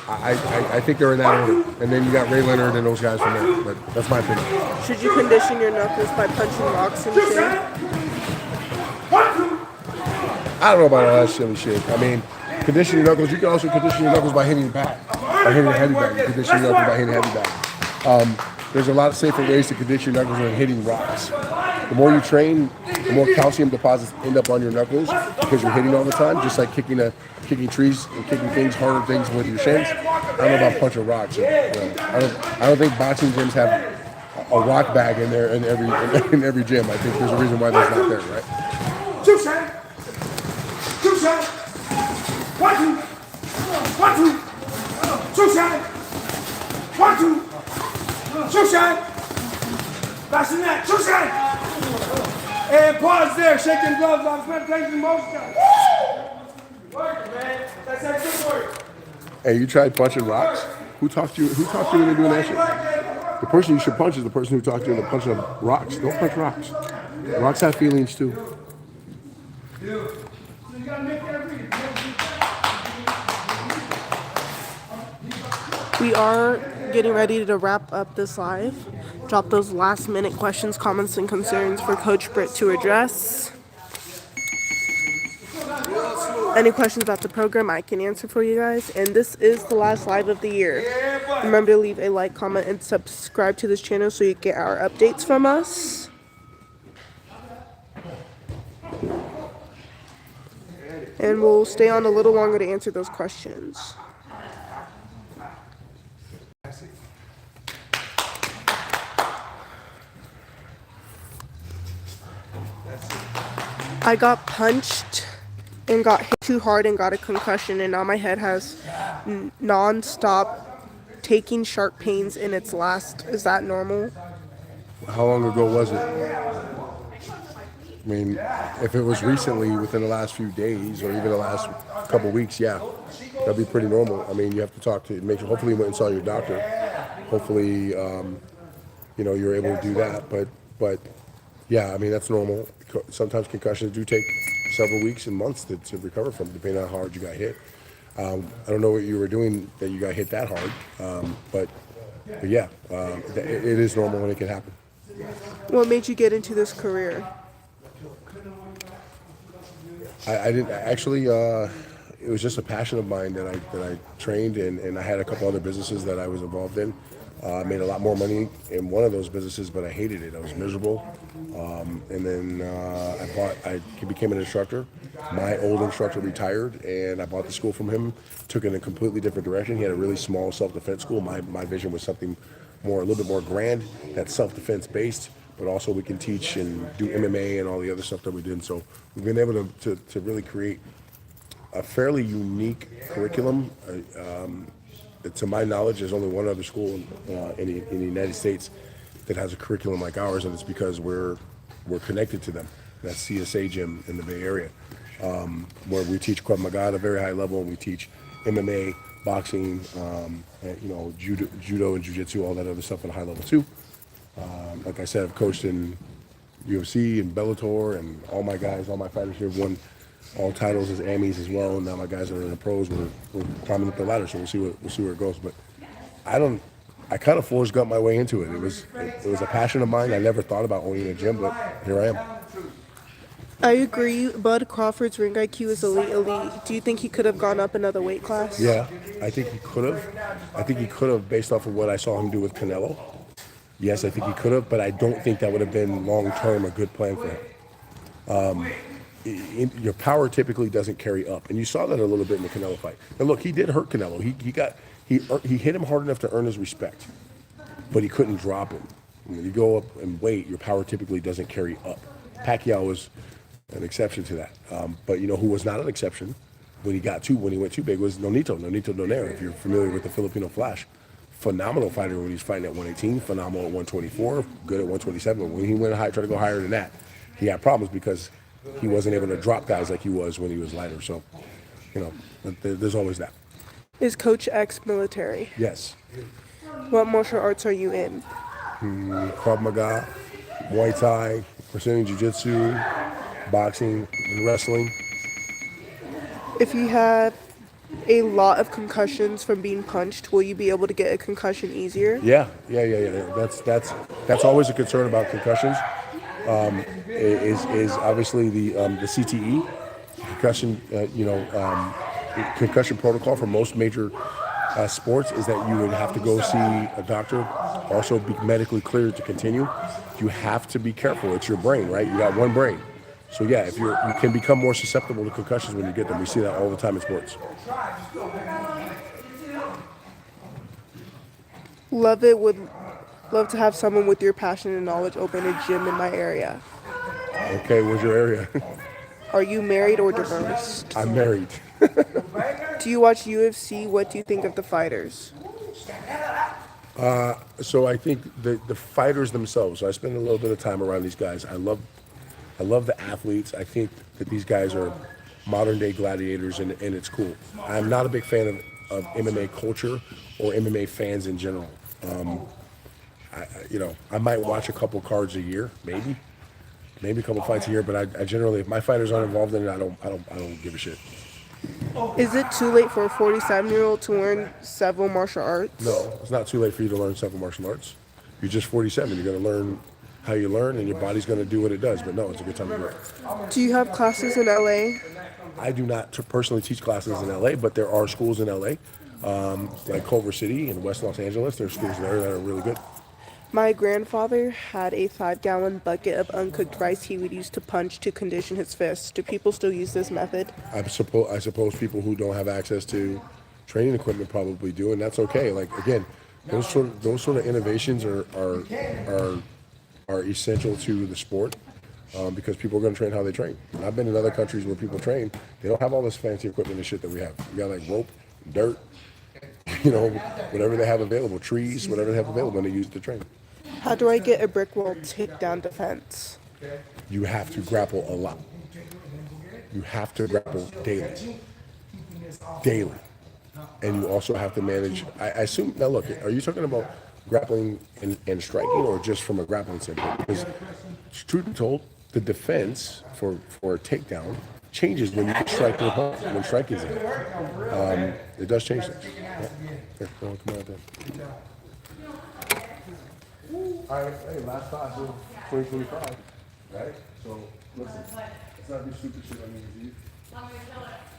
I think they're in that order, and then you got Ray Leonard and those guys from there. But that's my opinion. Should you condition your knuckles by punching rocks and shit? I don't know about all that silly shit. I mean, condition your knuckles. You can also condition your knuckles by hitting the bag, by hitting a heavy bag. You condition your knuckles by hitting a heavy bag. There's a lot of safer ways to condition your knuckles than hitting rocks. The more you train, the more calcium deposits end up on your knuckles because you're hitting all the time, just like kicking trees and kicking things, harder things with your shins. I don't know about punching rocks. You know, I don't think boxing gyms have a rock bag in there in every gym. I think there's a reason why that's not there, right? Two shot. 1, 2. 1, 2. Two shot. 1, 2. Two shot. Fasten that. Two shot. And pause there. Shake them gloves off. Taking motion. Work, man. That's that good work. Hey, you tried punching rocks? Who talked to you? Who talked to you into doing that shit? The person you should punch is the person who talked to you into punching rocks. Don't punch rocks. Rocks have feelings too. We are getting ready to wrap up this live. Drop those last minute questions, comments, and concerns for Coach Britt to address. Any questions about the program, I can answer for you guys. And this is the last live of the year. Remember to leave a like, comment, and subscribe to this channel so you get our updates from us. And we'll stay on a little longer to answer those questions. I got punched and got hit too hard and got a concussion, and now my head has non-stop taking sharp pains in its last. Is that normal? How long ago was it? I mean, if it was recently, within the last few days or even the last couple weeks, yeah, that'd be pretty normal. I mean, you have to talk to, make sure, hopefully you went and saw your doctor. Hopefully, you know, you're able to do that. But yeah, I mean, that's normal. Sometimes concussions do take several weeks and months to recover from, depending on how hard you got hit. I don't know what you were doing that you got hit that hard, but yeah, it is normal when it can happen. What made you get into this career? I didn't actually. It was just a passion of mine that I trained in, and I had a couple other businesses that I was involved in. I made a lot more money in one of those businesses, but I hated it. I was miserable. And then I became an instructor. My old instructor retired, and I bought the school from him. Took it in a completely different direction. He had a really small self-defense school. My vision was something more, a little bit more grand, that's self-defense based, but also we can teach and do MMA and all the other stuff that we did. So we've been able to really create a fairly unique curriculum. To my knowledge, there's only one other school in the United States that has a curriculum like ours, and it's because we're connected to them. That's CSA Gym in the Bay Area, where we teach Krav Maga at a very high level, and we teach MMA, boxing, and, you know, judo and jiu-jitsu, all that other stuff at a high level too. Like I said, I've coached in UFC and Bellator, and all my guys, all my fighters here have won all titles as Amis as well. Now my guys that are in the pros, we're climbing up the ladder, so we'll see where it goes. But I kind of forced gut my way into it. It was a passion of mine. I never thought about owning a gym, but here I am. I agree. Bud Crawford's ring IQ is elite. Do you think he could have gone up another weight class? Yeah, I think he could have. I think he could have based off of what I saw him do with Canelo. Yes, I think he could have, but I don't think that would have been long term a good plan for him. Your power typically doesn't carry up, and you saw that a little bit in the Canelo fight. And look, he did hurt Canelo. He hit him hard enough to earn his respect, but he couldn't drop him. When you go up in weight, your power typically doesn't carry up. Pacquiao was an exception to that, but you know who was not an exception when he went too big was Nonito Donaire. If you're familiar with the Filipino Flash, phenomenal fighter when he's fighting at 118, phenomenal at 124, good at 127. When he went high, tried to go higher than that, he had problems because he wasn't able to drop guys like he was when he was lighter. So, you know, there's always that. Is Coach ex-military? Yes. What martial arts are you in? Krav Maga, Muay Thai, Brazilian Jiu-Jitsu, boxing, and wrestling. If you have a lot of concussions from being punched, will you be able to get a concussion easier? Yeah. That's always a concern about concussions. Is obviously the CTE, concussion. Concussion protocol for most major sports is that you would have to go see a doctor, also be medically cleared to continue. You have to be careful. It's your brain, right? You got one brain. So yeah, if you can become more susceptible to concussions when you get them. We see that all the time in sports. Would love to have someone with your passion and knowledge open a gym in my area. Okay, where's your area? Are you married or divorced? I'm married. Do you watch UFC? What do you think of the fighters? So I think the fighters themselves. So I spend a little bit of time around these guys. I love the athletes. I think that these guys are modern day gladiators, and it's cool. I'm not a big fan of MMA culture or MMA fans in general. I might watch a couple cards a year, maybe a couple fights a year, but I generally, if my fighters aren't involved in it, I don't give a shit. Is it too late for a 47-year-old to learn several martial arts? No, it's not too late for you to learn several martial arts. You're just 47. You're going to learn how you learn, and your body's going to do what it does. But no, it's a good time to do it. Do you have classes in LA? I do not personally teach classes in LA, but there are schools in LA, like Culver City and West Los Angeles. There are schools there that are really good. My grandfather had a 5-gallon bucket of uncooked rice he would use to punch to condition his fists. Do people still use this method? I suppose people who don't have access to training equipment probably do, and that's okay. Like again, those sort of innovations are essential to the sport because people are going to train how they train. And I've been in other countries where people train; they don't have all this fancy equipment and shit that we have. You got like rope, dirt, whatever they have available, trees, whatever they have available, and they use it to train. How do I get a brick wall takedown defense? You have to grapple a lot. You have to grapple daily. And you also have to manage, I assume, now look, are you talking about grappling and striking or just from a grappling standpoint? Because truth be told, the defense for a takedown changes when you strike your opponent, when striking is in. It does change things. Yeah. Here, come on out there. All right, hey, last class of 2025, right? So, listen, let's not do stupid shit on New Year's Eve.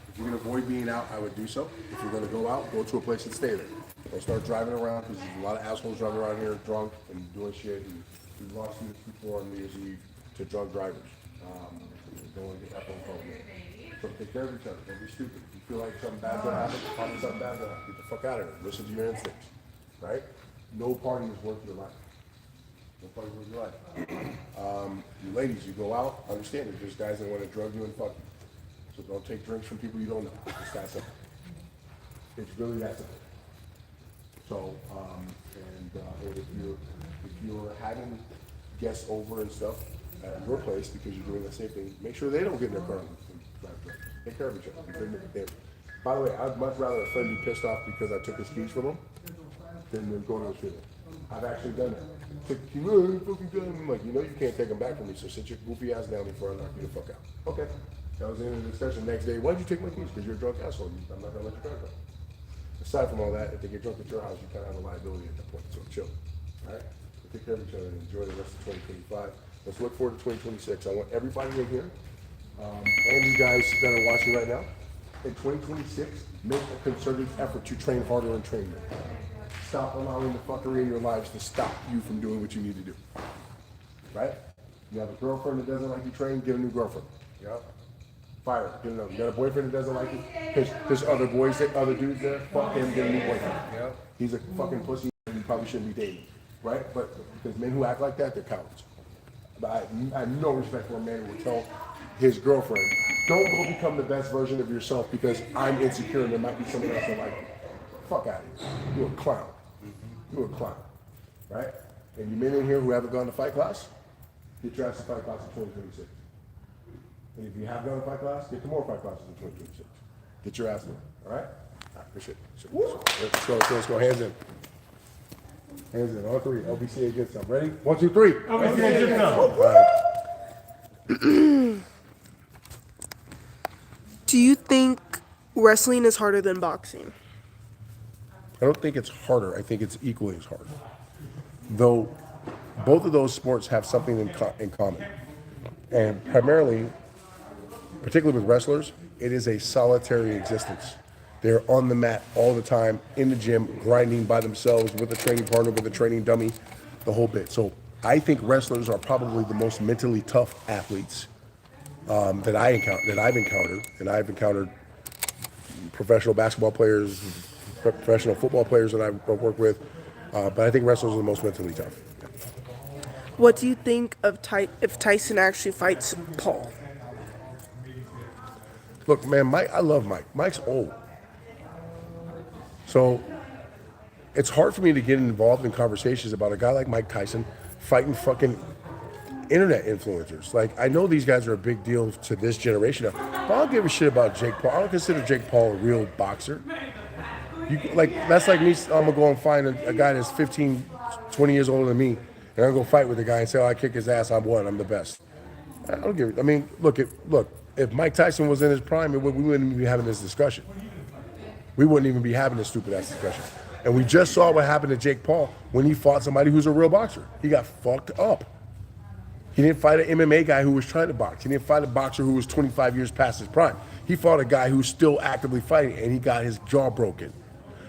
If you're gonna avoid being out, I would do so. If you're gonna go out, go to a place and stay there. Don't start driving around, because there's a lot of assholes driving around here drunk and doing shit. And we've lost students before on New Year's Eve to drunk drivers. Don't want to get up on phone. So take care of each other. Don't be stupid. If you feel like something bad's gonna happen, find something bad's gonna happen. Get the fuck out of it. Listen to your instincts, right? No party is worth your life. No party is worth your life. You ladies, you go out, understand it. There's guys that want to drug you and fuck you. So don't take drinks from people you don't know. It's that simple. It's really that simple. So, if you're having guests over and stuff at your place because you're doing the same thing, make sure they don't get in their car and drive drunk. Take care of each other. By the way, I'd much rather a friend be pissed off because I took his keys from him than go to his funeral. I've actually done that. I'm like, you can't take them back from me, so sit your goofy ass down before I knock you the fuck out. Okay. That was the end of the discussion. Next day, why'd you take my keys? Because you're a drunk asshole. I'm not gonna let you drive them. Aside from all that, if they get drunk at your house, you kind of have a liability at that point. So chill. All right? So take care of each other and enjoy the rest of 2025. Let's look forward to 2026. I want everybody in here and you guys that are watching right now, in 2026, make a concerted effort to train harder and train more. Stop allowing the fuckery in your lives to stop you from doing what you need to do. Right? You have a girlfriend that doesn't like you train, get a new girlfriend. Yep. Fire it, get another. You got a boyfriend that doesn't like you, there's other boys, other dudes there, fuck him, get a new boyfriend. Yep. He's a fucking pussy and you probably shouldn't be dating. Right? But because men who act like that, they're cowards. But I have no respect for a man who would tell his girlfriend, don't go become the best version of yourself because I'm insecure and there might be someone else that like you. Fuck out of here. You're a clown. You're a clown. Right? And you men in here who haven't gone to fight class, get your ass to fight class in 2026. And if you have gone to fight class, get to more fight classes in 2026. Get your ass in. All right? All right, appreciate it. Let's go. Let's go. Hands in. Hands in. All three. LBCA against them. Ready? 1, 2, 3. LBCA against them. All right. Do you think wrestling is harder than boxing? I don't think it's harder. I think it's equally as hard. Though both of those sports have something in common. And primarily, particularly with wrestlers, it is a solitary existence. They're on the mat all the time, in the gym, grinding by themselves with a training partner, with a training dummy, the whole bit. So I think wrestlers are probably the most mentally tough athletes that I've encountered. And I've encountered professional basketball players, professional football players that I've worked with. But I think wrestlers are the most mentally tough. What do you think of if Tyson actually fights Paul? Look, man, I love Mike. Mike's old. So it's hard for me to get involved in conversations about a guy like Mike Tyson fighting fucking internet influencers. Like, I know these guys are a big deal to this generation, but I don't give a shit about Jake Paul. I don't consider Jake Paul a real boxer. That's like me, I'm gonna go and find a guy that's 15, 20 years older than me, and I'm gonna go fight with the guy and say, oh, I kick his ass, I'm the best. I don't give it. I mean, look, if Mike Tyson was in his prime, we wouldn't even be having this discussion. We wouldn't even be having this stupid ass discussion. And we just saw what happened to Jake Paul when he fought somebody who's a real boxer. He got fucked up. He didn't fight an MMA guy who was trying to box. He didn't fight a boxer who was 25 years past his prime. He fought a guy who's still actively fighting, and he got his jaw broken.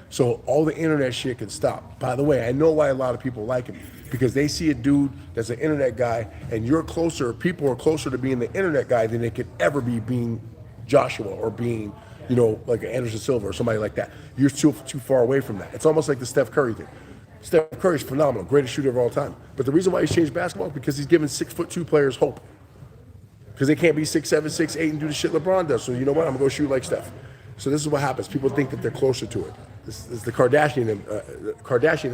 So all the internet shit can stop. By the way, I know why a lot of people like him, because they see a dude that's an internet guy, and people are closer to being the internet guy than they could ever be being Joshua or being, like Anderson Silva or somebody like that. You're too far away from that. It's almost like the Steph Curry thing. Steph Curry's phenomenal, greatest shooter of all time. But the reason why he's changed basketball is because he's given 6'2" players hope. Because they can't be 6'7", 6'8", and do the shit LeBron does. So you know what? I'm gonna go shoot like Steph. So this is what happens. People think that they're closer to it. This is the Kardashian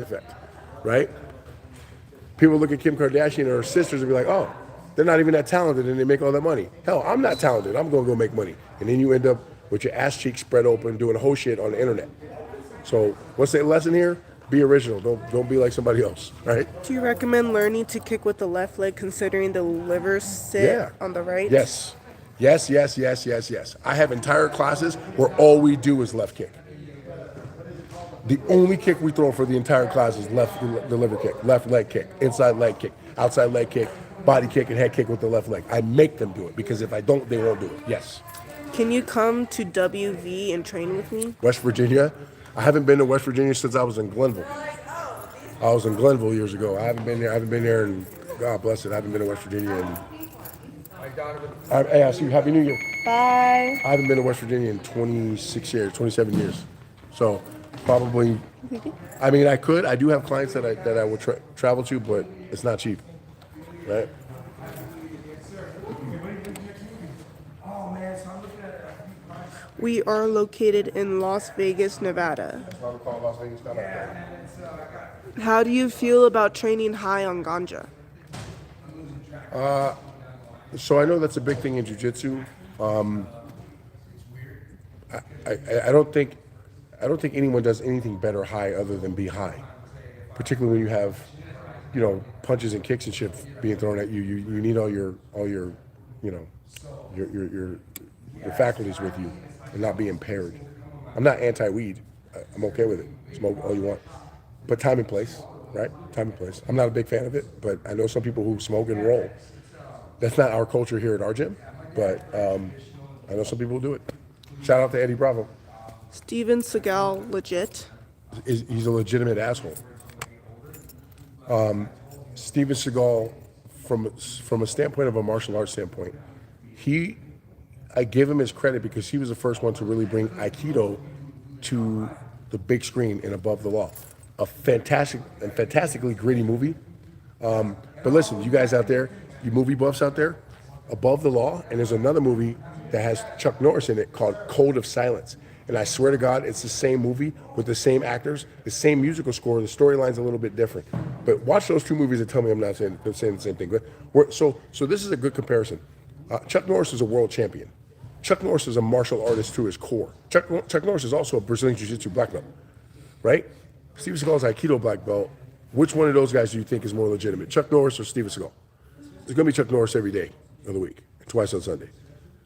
effect, right? People look at Kim Kardashian and her sisters and be like, oh, they're not even that talented and they make all that money. Hell, I'm not talented. I'm gonna go make money. And then you end up with your ass cheeks spread open doing whole shit on the internet. So what's the lesson here? Be original. Don't be like somebody else, right? Do you recommend learning to kick with the left leg considering the liver sit on the right? Yes. Yes. I have entire classes where all we do is left kick. The only kick we throw for the entire class is the liver kick, left leg kick, inside leg kick, outside leg kick, body kick, and head kick with the left leg. I make them do it because if I don't, they won't do it. Yes. Can you come to WV and train with me? West Virginia? I haven't been to West Virginia since I was in Glenville. I was in Glenville years ago. I haven't been there, and God bless it, I haven't been to West Virginia. Hey, I'll see you. Happy New Year. Bye. I haven't been to West Virginia in 27 years. So probably, I mean, I could. I do have clients that I would travel to, but it's not cheap, right? We are located in Las Vegas, Nevada. How do you feel about training high on ganja? So I know that's a big thing in jiu-jitsu. I don't think anyone does anything better high other than be high. Particularly when you have, punches and kicks and shit being thrown at you. You need all your faculties with you and not be impaired. I'm not anti-weed. I'm okay with it. Smoke all you want. But time and place, right? Time and place. I'm not a big fan of it, but I know some people who smoke and roll. That's not our culture here at our gym. but I know some people will do it. Shout out to Eddie Bravo. Steven Seagal legit? He's a legitimate asshole. Steven Seagal, from a standpoint of a martial arts standpoint, I give him his credit because he was the first one to really bring Aikido to the big screen and above the law. A fantastically gritty movie. But listen, you guys out there, you movie buffs out there, Above the Law, and there's another movie that has Chuck Norris in it called Code of Silence. And I swear to God, it's the same movie with the same actors, the same musical score. The storyline's a little bit different. But watch those two movies and tell me I'm not saying the same thing. So this is a good comparison. Chuck Norris is a world champion. Chuck Norris is a martial artist to his core. Chuck Norris is also a Brazilian Jiu-Jitsu black belt, right? Steven Seagal is Aikido black belt. Which one of those guys do you think is more legitimate, Chuck Norris or Steven Seagal? It's going to be Chuck Norris every day of the week, twice on Sunday.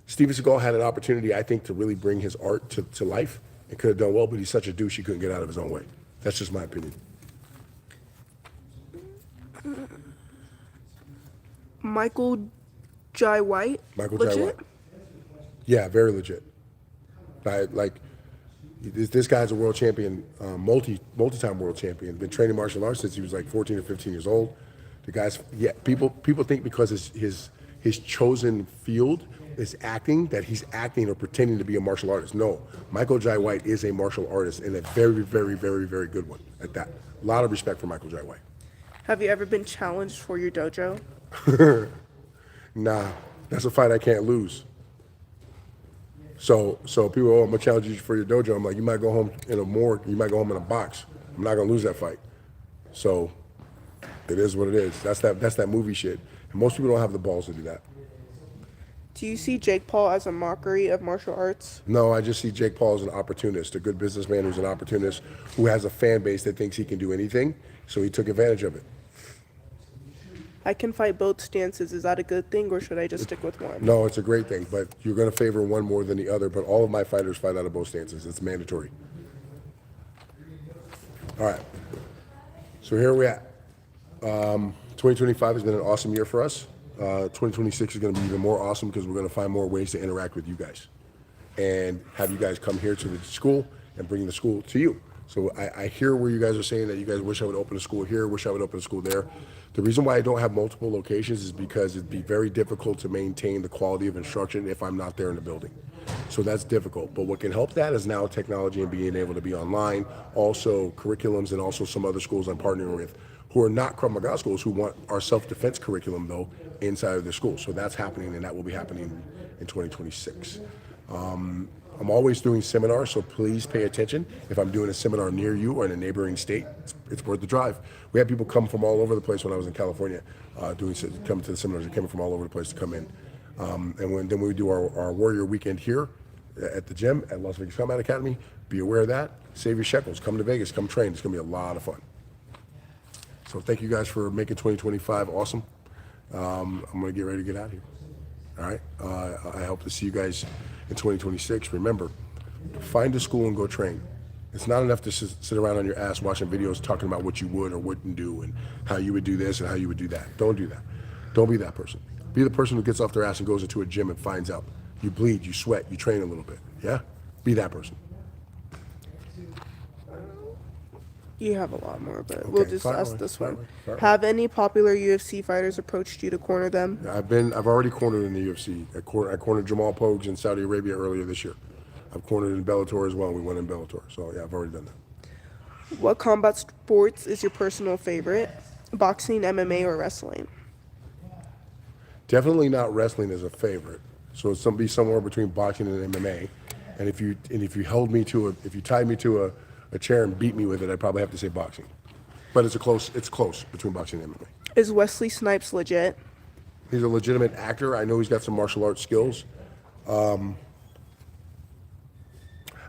Steven Seagal had an opportunity, I think, to really bring his art to life and could have done well, but he's such a douche he couldn't get out of his own way. That's just my opinion. Michael Jai White? Michael legit? Jai White. Yeah, very legit. This guy's a world champion, multi-time world champion. Been training martial arts since he was like 14 or 15 years old. The guy's, yeah, people think because his chosen field is acting, that he's acting or pretending to be a martial artist. No, Michael Jai White is a martial artist and a very, very, very, very good one at that. A lot of respect for Michael Jai White. Have you ever been challenged for your dojo? Nah, that's a fight I can't lose. So people, I'm gonna challenge you for your dojo. I'm like, you might go home in a morgue, you might go home in a box. I'm not gonna lose that fight. So it is what it is. That's that movie shit. And most people don't have the balls to do that. Do you see Jake Paul as a mockery of martial arts? No, I just see Jake Paul as an opportunist, a good businessman who's an opportunist, who has a fan base that thinks he can do anything, so he took advantage of it. I can fight both stances. Is that a good thing, or should I just stick with one? No, it's a great thing, but you're going to favor one more than the other, but all of my fighters fight out of both stances. It's mandatory. All right. So here we're at. 2025 has been an awesome year for us. 2026 is going to be even more awesome because we're going to find more ways to interact with you guys and have you guys come here to the school and bring the school to you. So I hear where you guys are saying that you guys wish I would open a school here, wish I would open a school there. The reason why I don't have multiple locations is because it'd be very difficult to maintain the quality of instruction if I'm not there in the building. So that's difficult. But what can help that is now technology and being able to be online, also curriculums, and also some other schools I'm partnering with who are not Krav Maga schools who want our self-defense curriculum, though, inside of their school. So that's happening, and that will be happening in 2026. I'm always doing seminars, so please pay attention. If I'm doing a seminar near you or in a neighboring state, it's worth the drive. We had people come from all over the place when I was in California, coming to the seminars. They came from all over the place to come in. And then we do our Warrior Weekend here at the gym at Las Vegas Combat Academy. Be aware of that. Save your shekels. Come to Vegas. Come train. It's going to be a lot of fun. So thank you guys for making 2025 awesome. I'm going to get ready to get out of here. All right. I hope to see you guys in 2026. Remember, find a school and go train. It's not enough to sit around on your ass watching videos talking about what you would or wouldn't do and how you would do this and how you would do that. Don't do that. Don't be that person. Be the person who gets off their ass and goes into a gym and finds out. You bleed, you sweat, you train a little bit. Yeah? Be that person. You have a lot more, but we'll just fire ask away, this fire one. away, fire away. Have any popular UFC fighters approached you to corner them? I've already cornered in the UFC. I cornered Jamal Pogues in Saudi Arabia earlier this year. I've cornered in Bellator as well. We won in Bellator. So yeah, I've already done that. What combat sports is your personal favorite? Boxing, MMA, or wrestling? Definitely not wrestling as a favorite. So it's be somewhere between boxing and MMA. And if you tied me to a chair and beat me with it, I'd probably have to say boxing. But it's close between boxing and MMA. Is Wesley Snipes legit? He's a legitimate actor. I know he's got some martial arts skills. I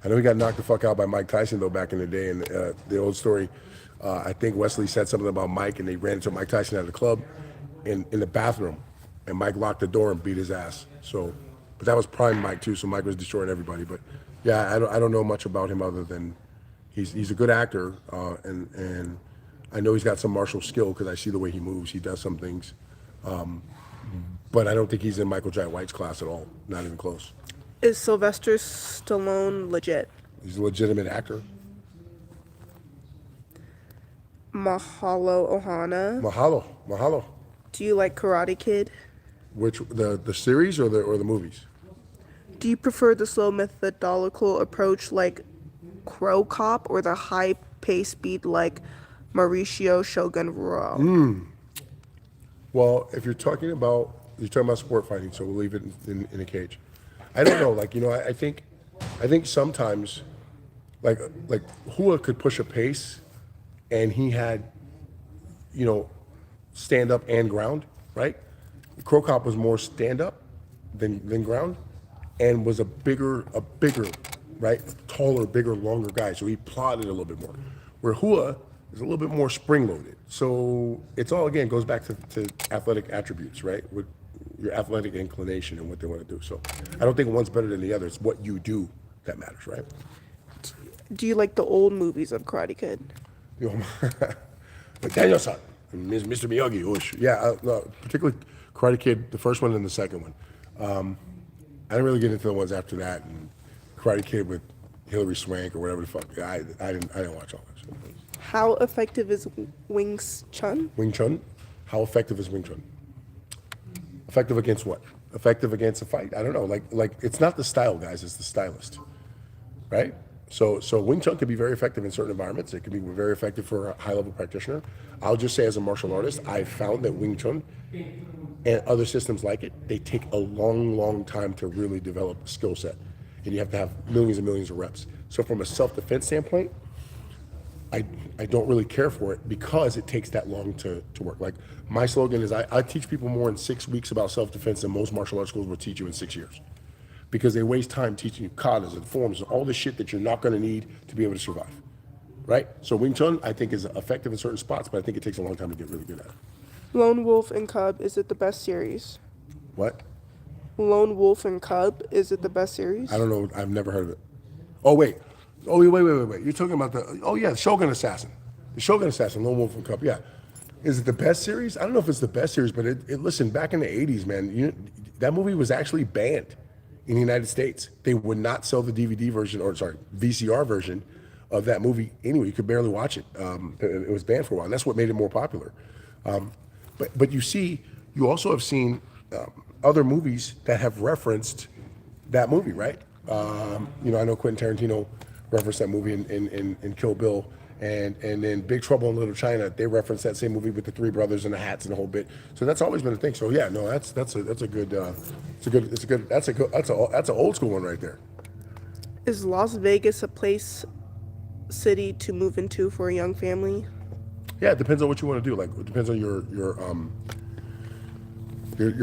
know he got knocked the fuck out by Mike Tyson, though, back in the day. And the old story, I think Wesley said something about Mike, and they ran into Mike Tyson at a club in the bathroom. And Mike locked the door and beat his ass. So, but that was prime Mike, too, so Mike was destroying everybody. But, yeah, I don't know much about him other than he's a good actor, and I know he's got some martial skill because I see the way he moves. He does some things. but I don't think he's in Michael Jai White's class at all. Not even close. Is Sylvester Stallone legit? He's a legitimate actor. Mahalo Ohana. Mahalo. Do you like Karate Kid? Which the series or the movies? Do you prefer the slow methodological approach like Crow Cop or the high pace speed like Mauricio Shogun Raw? Well, if you're talking about sport fighting, so we'll leave it in a cage. I don't know, like I think sometimes like Hua could push a pace, and he had stand up and ground, right? Crow Cop was more stand up than ground, and was a bigger, right, taller, bigger, longer guy. So he plotted a little bit more. Where Hua is a little bit more spring loaded. So it's all again goes back to athletic attributes, right? With your athletic inclination and what they want to do. So I don't think one's better than the other. It's what you do that matters, right? Do you like the old movies of Karate Kid? Like Daniel-san, Mr. Miyagi, whoosh. Yeah, no, particularly Karate Kid, the first one and the second one. I didn't really get into the ones after that, and Karate Kid with Hilary Swank or whatever the fuck. I didn't watch all that shit. How effective is Wing Chun? Wing Chun? How effective is Wing Chun? Effective against what? Effective against a fight? I don't know. Like it's not the style, guys. It's the stylist, right? So Wing Chun can be very effective in certain environments. It can be very effective for a high-level practitioner. I'll just say, as a martial artist, I've found that Wing Chun and other systems like it, they take a long, long time to really develop a skill set, and you have to have millions and millions of reps. So from a self-defense standpoint, I don't really care for it because it takes that long to work. Like my slogan is I teach people more in 6 weeks about self-defense than most martial arts schools will teach you in 6 years, because they waste time teaching you katas and forms and all the shit that you're not going to need to be able to survive, right? So Wing Chun I think is effective in certain spots, but I think it takes a long time to get really good at it. Lone Wolf and Cub, is it the best series? What? Lone Wolf and Cub, is it the best series? I don't know. I've never heard of it. Oh wait. Wait. You're talking about the Shogun Assassin. The Shogun Assassin, Lone Wolf and Cub. Yeah. Is it the best series? I don't know if it's the best series, but listen, back in the 80s, man, that movie was actually banned in the United States. They would not sell the DVD version, or sorry, VCR version of that movie anyway. You could barely watch it. It was banned for a while, and that's what made it more popular. But you also have seen other movies that have referenced that movie, right? I know Quentin Tarantino referenced that movie in Kill Bill, and in Big Trouble in Little China, they referenced that same movie with the three brothers and the hats and the whole bit. So that's always been a thing. So yeah, no, that's an old school one right there. Is Las Vegas a city to move into for a young family? Yeah, it depends on what you want to do. Like, it depends on your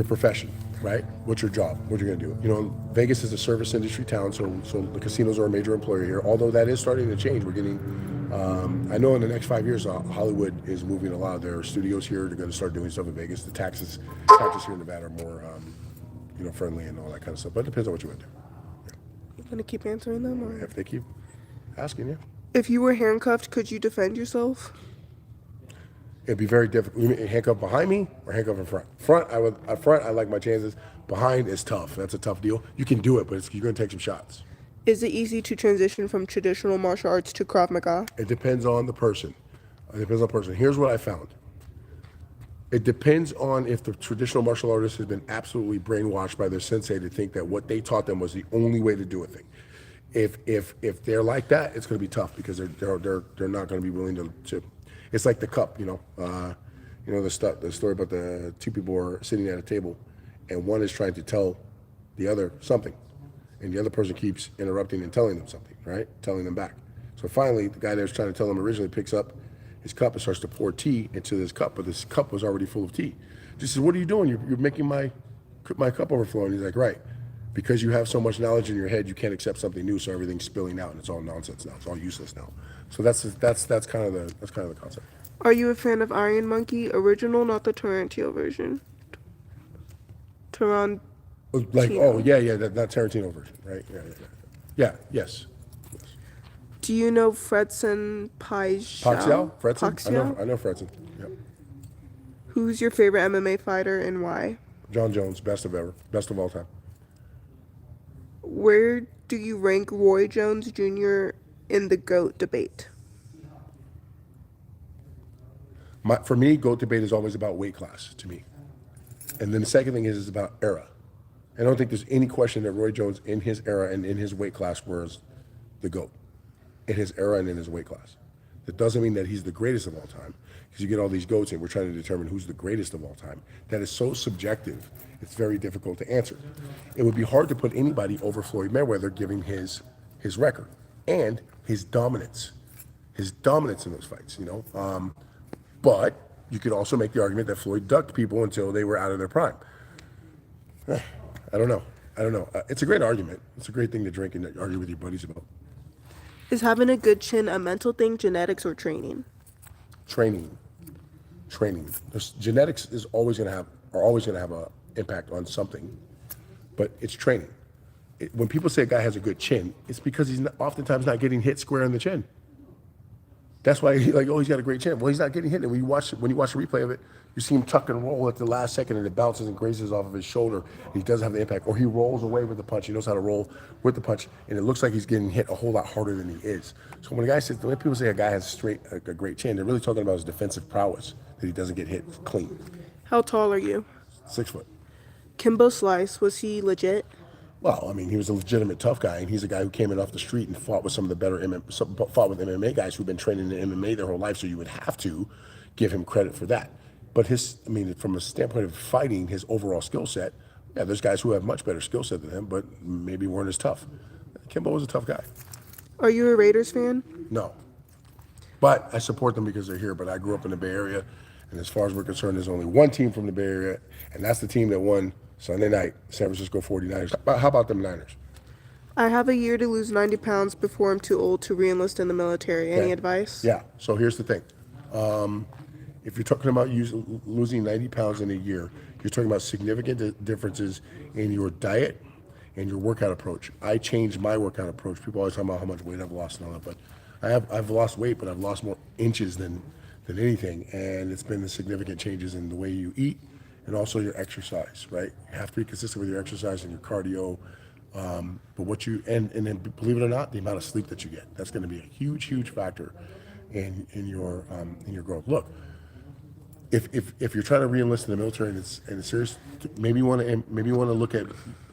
profession, right? What's your job? What you're going to do? Vegas is a service industry town, so the casinos are a major employer here. Although that is starting to change. We're getting, I know in the next 5 years, Hollywood is moving a lot of their studios here. They're going to start doing stuff in Vegas. The taxes here in Nevada are more, friendly and all that kind of stuff. But it depends on what you want to do. You gonna keep answering them, or If they keep asking, yeah. if you were handcuffed, could you defend yourself? It'd be very difficult. You mean handcuff behind me or handcuff in front? Front, I like my chances. Behind is tough. That's a tough deal. You can do it, but you're going to take some shots. Is it easy to transition from traditional martial arts to Krav Maga? It depends on the person. Here's what I found. It depends on if the traditional martial artist has been absolutely brainwashed by their sensei to think that what they taught them was the only way to do a thing. If they're like that, it's going to be tough because they're not going to be willing to. It's like the cup, the story about the two people are sitting at a table, and one is trying to tell the other something, and the other person keeps interrupting and telling them something, right? Telling them back. So finally, the guy that was trying to tell them originally picks up his cup and starts to pour tea into this cup, but this cup was already full of tea. He says, "What are you doing? You're making my cup overflow." And he's like, "Right. Because you have so much knowledge in your head, you can't accept something new, so everything's spilling out, and it's all nonsense now. It's all useless now." So that's kind of the concept. Are you a fan of Iron Monkey original, not the Tarantino version? Like, that Tarantino version, right? Yeah. Yes. Do you know Fredson Fredson? Paxiao? I know Fredson. Yep. Who's your favorite MMA fighter and why? John Jones, best of ever, best of all time. Where do you rank Roy Jones Jr. in the GOAT debate? For me, GOAT debate is always about weight class to me. And then the second thing is about era. I don't think there's any question that Roy Jones in his era and in his weight class was the GOAT. In his era and in his weight class. That doesn't mean that he's the greatest of all time. Because you get all these GOATs and we're trying to determine who's the greatest of all time. That is so subjective, it's very difficult to answer. It would be hard to put anybody over Floyd Mayweather given his record and his dominance. His dominance in those fights, you know. But you could also make the argument that Floyd ducked people until they were out of their prime. I don't know. It's a great argument. It's a great thing to drink and argue with your buddies about. Is having a good chin a mental thing, genetics, or training? Training. Genetics is always going to have an impact on something, but it's training. When people say a guy has a good chin, it's because he's oftentimes not getting hit square in the chin. That's why he's got a great chin. Well, he's not getting hit. And when you watch the replay of it, you see him tuck and roll at the last second, and it bounces and grazes off of his shoulder, and he doesn't have the impact. Or he rolls away with the punch. He knows how to roll with the punch, and it looks like he's getting hit a whole lot harder than he is. So when when people say a guy has a great chin, they're really talking about his defensive prowess, that he doesn't get hit clean. How tall are you? 6 foot. Kimbo Slice, was he legit? Well, I mean, he was a legitimate tough guy, and he's a guy who came in off the street and fought with some of the better fought with MMA guys who've been training in MMA their whole life. So you would have to give him credit for that. But from a standpoint of fighting, his overall skill set, yeah, there's guys who have much better skill set than him, but maybe weren't as tough. Kimbo was a tough guy. Are you a Raiders fan? No, but I support them because they're here. But I grew up in the Bay Area, and as far as we're concerned, there's only one team from the Bay Area, and that's the team that won Sunday night, San Francisco 49ers. How about them Niners? I have a year to lose 90 pounds before I'm too old to re-enlist in the military. Any advice? Yeah, so here's the thing. If you're talking about losing 90 pounds in a year, you're talking about significant differences in your diet and your workout approach. I changed my workout approach. People always talk about how much weight I've lost and all that, but I've lost weight, but I've lost more inches than anything, and it's been the significant changes in the way you eat and also your exercise, right? You have to be consistent with your exercise and your cardio. But and then believe it or not, the amount of sleep that you get, that's going to be a huge factor in your growth. Look, if you're trying to re-enlist in the military and it's serious, maybe you want to look at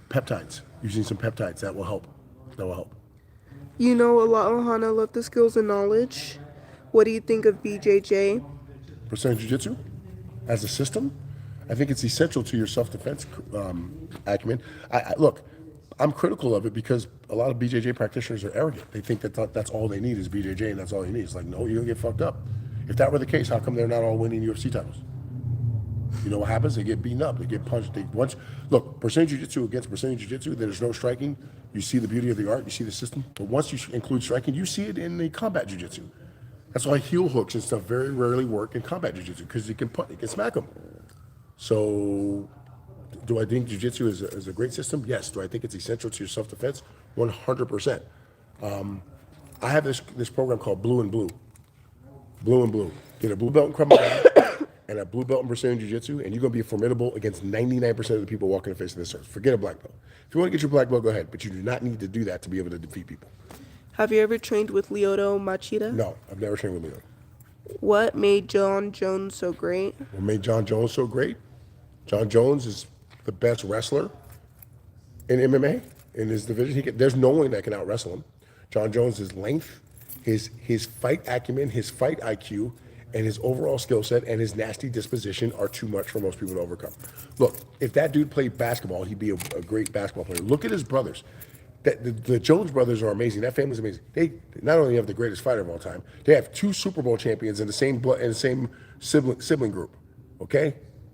peptides, using some peptides. That will help. You know, a lot of Hana love the skills and knowledge. What do you think of BJJ? Brazilian Jiu-Jitsu as a system, I think it's essential to your self-defense acumen. Look, I'm critical of it because a lot of BJJ practitioners are arrogant. They think that that's all they need is BJJ and that's all you need. It's like, no, you're going to get fucked up. If that were the case, how come they're not all winning UFC titles? You know what happens? They get beaten up. They get punched. Look, Brazilian Jiu-Jitsu against Brazilian Jiu-Jitsu, there's no striking. You see the beauty of the art. You see the system. But once you include striking, you see it in the combat Jiu-Jitsu. That's why heel hooks and stuff very rarely work in combat Jiu-Jitsu because you can smack them. So, do I think Jiu-Jitsu is a great system? Yes. Do I think it's essential to your self-defense? 100%. I have this program called Blue and Blue. Blue and Blue. Get a blue belt in Krav Maga and a blue belt in Brazilian Jiu-Jitsu, and you're going to be formidable against 99% of the people walking the face of this earth. Forget a black belt. If you want to get your black belt, go ahead, but you do not need to do that to be able to defeat people. Have you ever trained with Lyoto Machida? No, I've never trained with Lyoto. What made John Jones so great? What made John Jones so great? John Jones is the best wrestler in MMA in his division. There's no one that can out wrestle him. John Jones' length, his fight acumen, his fight IQ, and his overall skill set and his nasty disposition are too much for most people to overcome. Look, if that dude played basketball, he'd be a great basketball player. Look at his brothers. The Jones brothers are amazing. That family's amazing. They not only have the greatest fighter of all time, they have 2 Super Bowl champions in the same sibling group. Okay,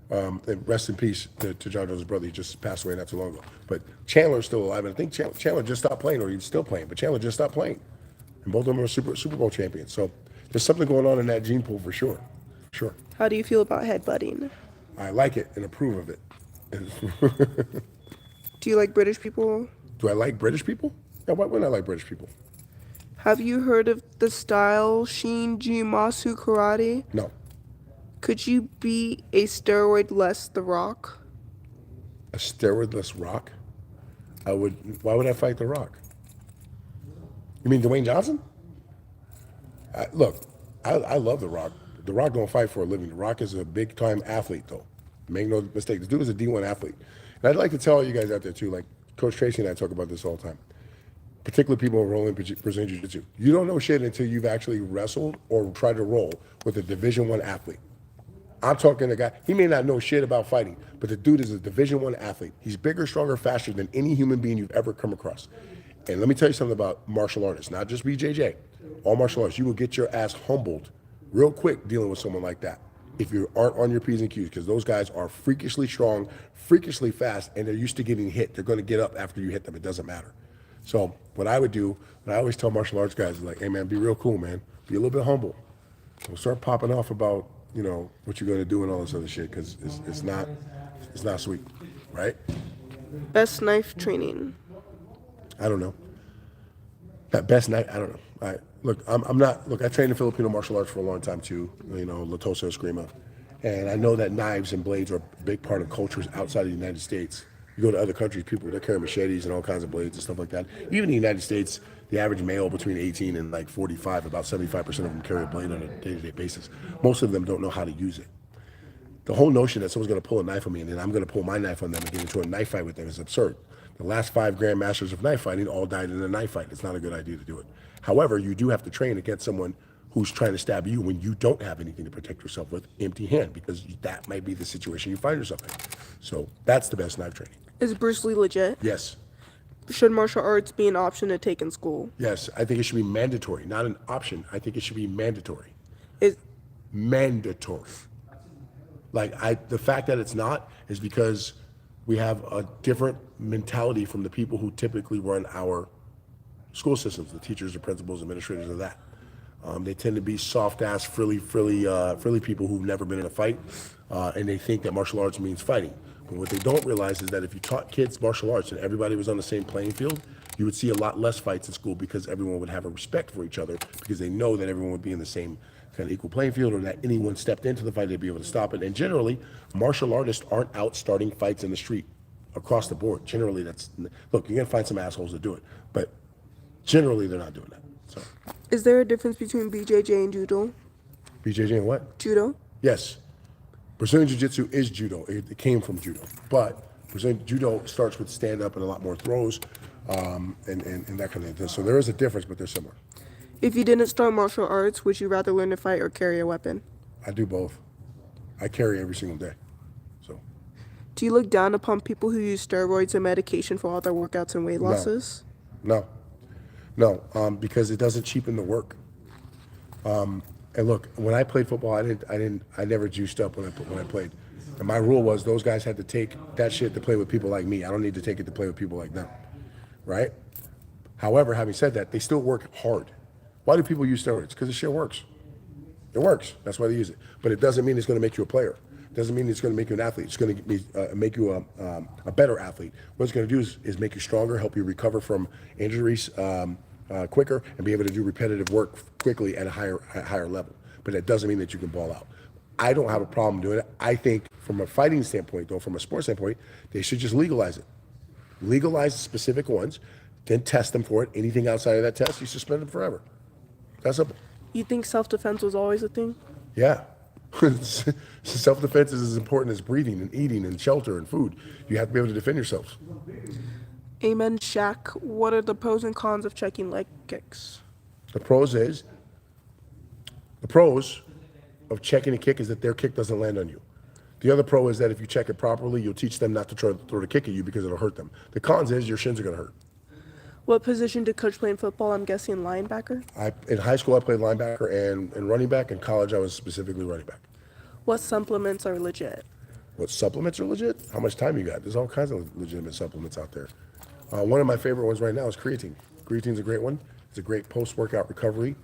and rest in peace to John Jones' brother. He just passed away not too long ago. But Chandler's still alive, and I think Chandler just stopped playing, or he's still playing. But Chandler just stopped playing, and both of them are Super Bowl champions. So there's something going on in that gene pool for sure. Sure. How do you feel about headbutting? I like it and approve of it. Do you like British people? Do I like British people? Yeah, why wouldn't I like British people? Have you heard of the style Shinji Masu Karate? No. Could you be a steroid less The Rock? A steroidless Rock? Why would I fight The Rock? You mean Dwayne Johnson? Look, I love The Rock. The Rock don't fight for a living. The Rock is a big time athlete, though. Make no mistake. This dude is a D1 athlete. And I'd like to tell you guys out there, too, like Coach Tracy and I talk about this all the time, particularly people who roll in Brazilian Jiu-Jitsu. You don't know shit until you've actually wrestled or tried to roll with a Division I athlete. I'm talking to a guy, he may not know shit about fighting, but the dude is a Division I athlete. He's bigger, stronger, faster than any human being you've ever come across. And let me tell you something about martial artists, not just BJJ. All martial artists, you will get your ass humbled real quick dealing with someone like that if you aren't on your P's and Q's, because those guys are freakishly strong, freakishly fast, and they're used to getting hit. They're going to get up after you hit them. It doesn't matter. So what I would do, and I always tell martial arts guys, is like, hey man, be real cool, man. Be a little bit humble. Don't start popping off about, you know, what you're going to do and all this other shit, because it's not sweet, right? Best knife training. I don't know. That best night, I don't know. I'm not, I trained in Filipino martial arts for a long time too, you know, Latoso Eskrima. And I know that knives and blades are a big part of cultures outside of the United States. You go to other countries, people, they're carrying machetes and all kinds of blades and stuff like that. Even in the United States, the average male between 18 and like 45, about 75% of them carry a blade on a day-to-day basis. Most of them don't know how to use it. The whole notion that someone's going to pull a knife on me and then I'm going to pull my knife on them and get into a knife fight with them is absurd. The last 5 grandmasters of knife fighting all died in a knife fight. It's not a good idea to do it. However, you do have to train against someone who's trying to stab you when you don't have anything to protect yourself with, empty hand, because that might be the situation you find yourself in. So that's the best knife training. Is Bruce Lee legit? Yes. Should martial arts be an option to take in school? Yes, I think it should be mandatory, not an option. I think it should be mandatory. Is Mandatory. The fact that it's not is because we have a different mentality from the people who typically run our school systems, the teachers, the principals, administrators of that. They tend to be soft-ass, frilly people who've never been in a fight, and they think that martial arts means fighting. But what they don't realize is that if you taught kids martial arts and everybody was on the same playing field, you would see a lot less fights in school because everyone would have a respect for each other because they know that everyone would be in the same kind of equal playing field, or that anyone stepped into the fight, they'd be able to stop it. And generally, martial artists aren't out starting fights in the street across the board. Generally, look, you're gonna find some assholes that do it, but generally they're not doing that. So, is there a difference between BJJ and judo? BJJ and what? Judo? Yes. Brazilian Jiu-Jitsu is judo. It came from judo. But Brazilian judo starts with stand-up and a lot more throws and that kind of thing. So there is a difference, but they're similar. If you didn't start martial arts, would you rather learn to fight or carry a weapon? I do both. I carry every single day. So. Do you look down upon people who use steroids and medication for all their workouts and weight losses? No, because it doesn't cheapen the work. And look, when I played football, I never juiced up when I played. And my rule was those guys had to take that shit to play with people like me. I don't need to take it to play with people like them, right? However, having said that, they still work hard. Why do people use steroids? Because the shit works. It works. That's why they use it. But it doesn't mean it's going to make you a player. It doesn't mean it's going to make you an athlete. It's going to make you a better athlete. What it's going to do is make you stronger, help you recover from injuries quicker, and be able to do repetitive work quickly at a higher level. But that doesn't mean that you can ball out. I don't have a problem doing it. I think from a fighting standpoint, though, from a sports standpoint, they should just legalize it. Legalize specific ones, then test them for it. Anything outside of that test, you suspend them forever. That's simple. You think self-defense was always a thing? Yeah. Self-defense is as important as breathing and eating and shelter and food. You have to be able to defend yourselves. Amen, Shaq. What are the pros and cons of checking leg kicks? The pros of checking a kick is that their kick doesn't land on you. The other pro is that if you check it properly, you'll teach them not to try to throw the kick at you because it'll hurt them. The cons is your shins are going to hurt. What position did Coach play in football? I'm guessing linebacker. In high school, I played linebacker and running back. In college, I was specifically running back. What supplements are legit? What supplements are legit? How much time you got? There's all kinds of legitimate supplements out there. One of my favorite ones right now is creatine. Creatine's a great one. It's a great post-workout recovery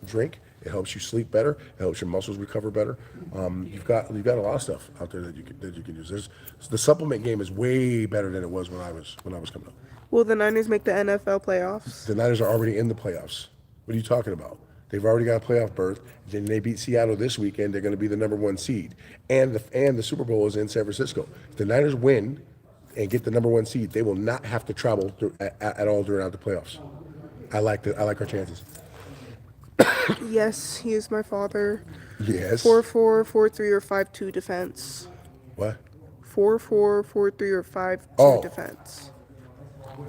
drink. It helps you sleep better. It helps your muscles recover better. You've got a lot of stuff out there that you can use. The supplement game is way better than it was when I was coming up. Will the Niners make the NFL playoffs? The Niners are already in the playoffs. What are you talking about? They've already got a playoff berth. Then they beat Seattle this weekend. They're going to be the #1 seed. And the Super Bowl is in San Francisco. If the Niners win and get the number 1 seed, they will not have to travel at all throughout the playoffs. I like our chances. Yes, he is my father. Yes. 4-4, 4-3, or 5-2 defense. What? 4-4, 4-3, or 5-2 Oh. defense.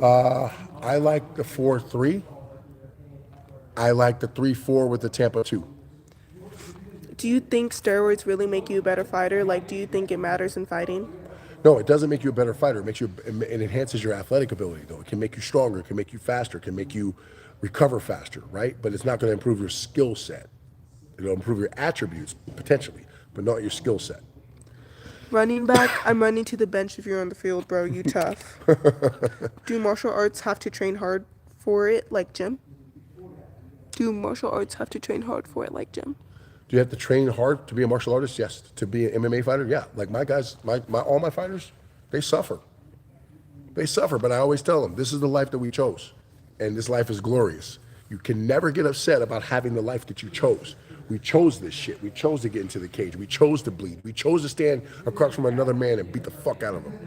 I like the 4-3. I like the 3-4 with the Tampa 2. Do you think steroids really make you a better fighter? Like, do you think it matters in fighting? No, it doesn't make you a better fighter. It enhances your athletic ability, though. It can make you stronger. It can make you faster. It can make you recover faster, right? But it's not going to improve your skill set. It'll improve your attributes, potentially, but not your skill set. Running back, I'm running to the bench if you're on the field, bro. You tough. Do martial arts have to train hard for it, like gym? Do martial arts have to train hard for it, like gym? Do you have to train hard to be a martial artist? Yes. To be an MMA fighter? Yeah. Like my guys, all my fighters, they suffer. They suffer, but I always tell them, this is the life that we chose, and this life is glorious. You can never get upset about having the life that you chose. We chose this shit. We chose to get into the cage. We chose to bleed. We chose to stand across from another man and beat the fuck out of him.